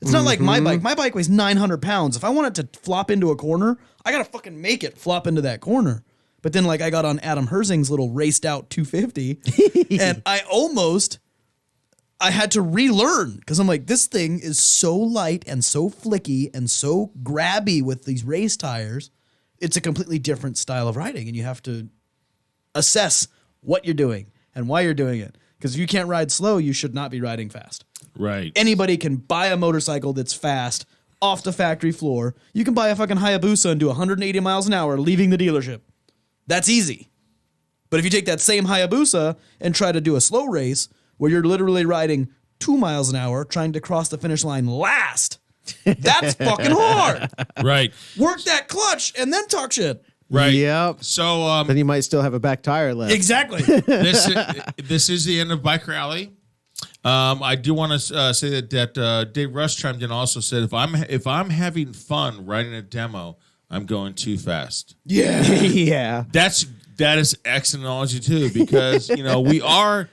It's not like my bike. My bike weighs 900 pounds. If I want it to flop into a corner, I got to fucking make it flop into that corner. But then like I got on Adam Herzing's little raced out 250 and I had to relearn because I'm like, this thing is so light and so flicky and so grabby with these race tires. It's a completely different style of riding, and you have to assess what you're doing and why you're doing it. Because if you can't ride slow, you should not be riding fast. Right. Anybody can buy a motorcycle that's fast off the factory floor. You can buy a fucking Hayabusa and do 180 miles an hour leaving the dealership. That's easy. But if you take that same Hayabusa and try to do a slow race where you're literally riding 2 miles an hour trying to cross the finish line last, that's fucking hard. Right. Work that clutch and then talk shit. Right. Yep. So Then you might still have a back tire left. Exactly. this is the end of Bike Rally. I do want to say that Dave Rush chimed in also said if I'm having fun writing a demo, I'm going too fast. Yeah. Yeah. That is excellent knowledge too, because we are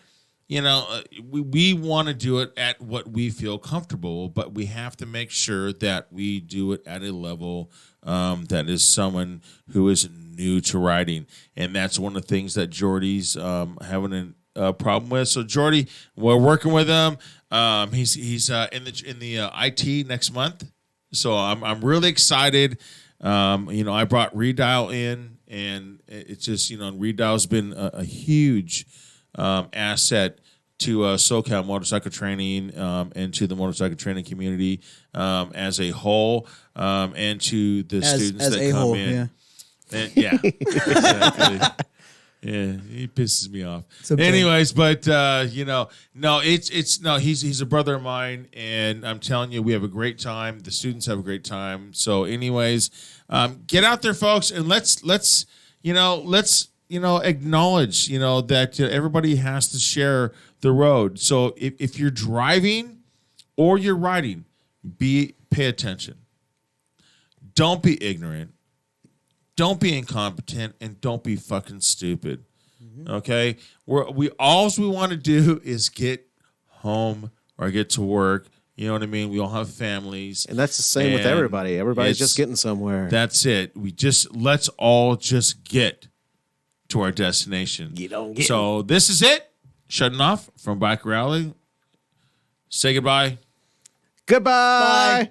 we want to do it at what we feel comfortable, but we have to make sure that we do it at a level that is someone who is new to riding, and that's one of the things that Jordy's having a problem with. So Jordy, we're working with him. He's in the IT next month, so I'm really excited. I brought Redial in, and it's just Redial's been a huge asset to SoCal motorcycle training and to the motorcycle training community as a whole, and to the students that come in. Yeah. And, yeah, exactly. Yeah, he pisses me off. Anyways, but he's a brother of mine, and I'm telling you, we have a great time. The students have a great time. So, anyways, get out there, folks, and let's acknowledge that everybody has to share the road. So if you're driving or you're riding, pay attention. Don't be ignorant. Don't be incompetent, and don't be fucking stupid. Okay? All we want to do is get home or get to work. You know what I mean? We all have families. And that's the same with everybody. Everybody's just getting somewhere. That's it. Let's all just get to our destination. So this is it. Shutting off from Bike Rally. Say goodbye. Goodbye.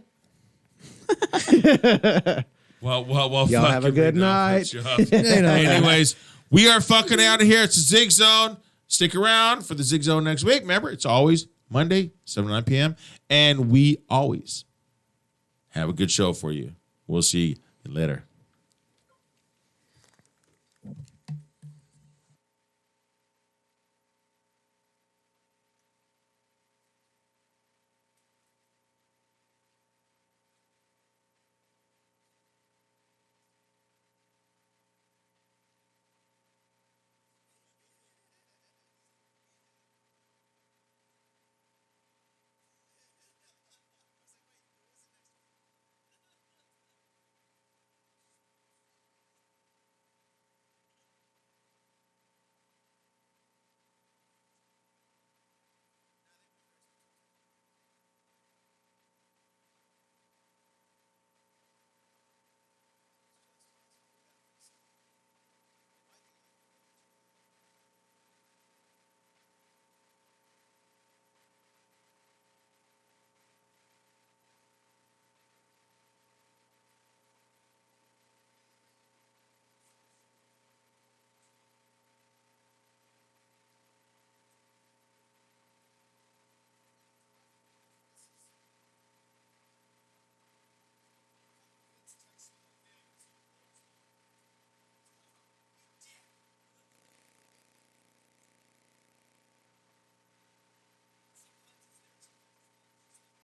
Well. Y'all have a good night. Anyways, we are fucking out of here. It's the Zig Zone. Stick around for the Zig Zone next week. Remember, it's always Monday, 7 to 9 p.m. And we always have a good show for you. We'll see you later.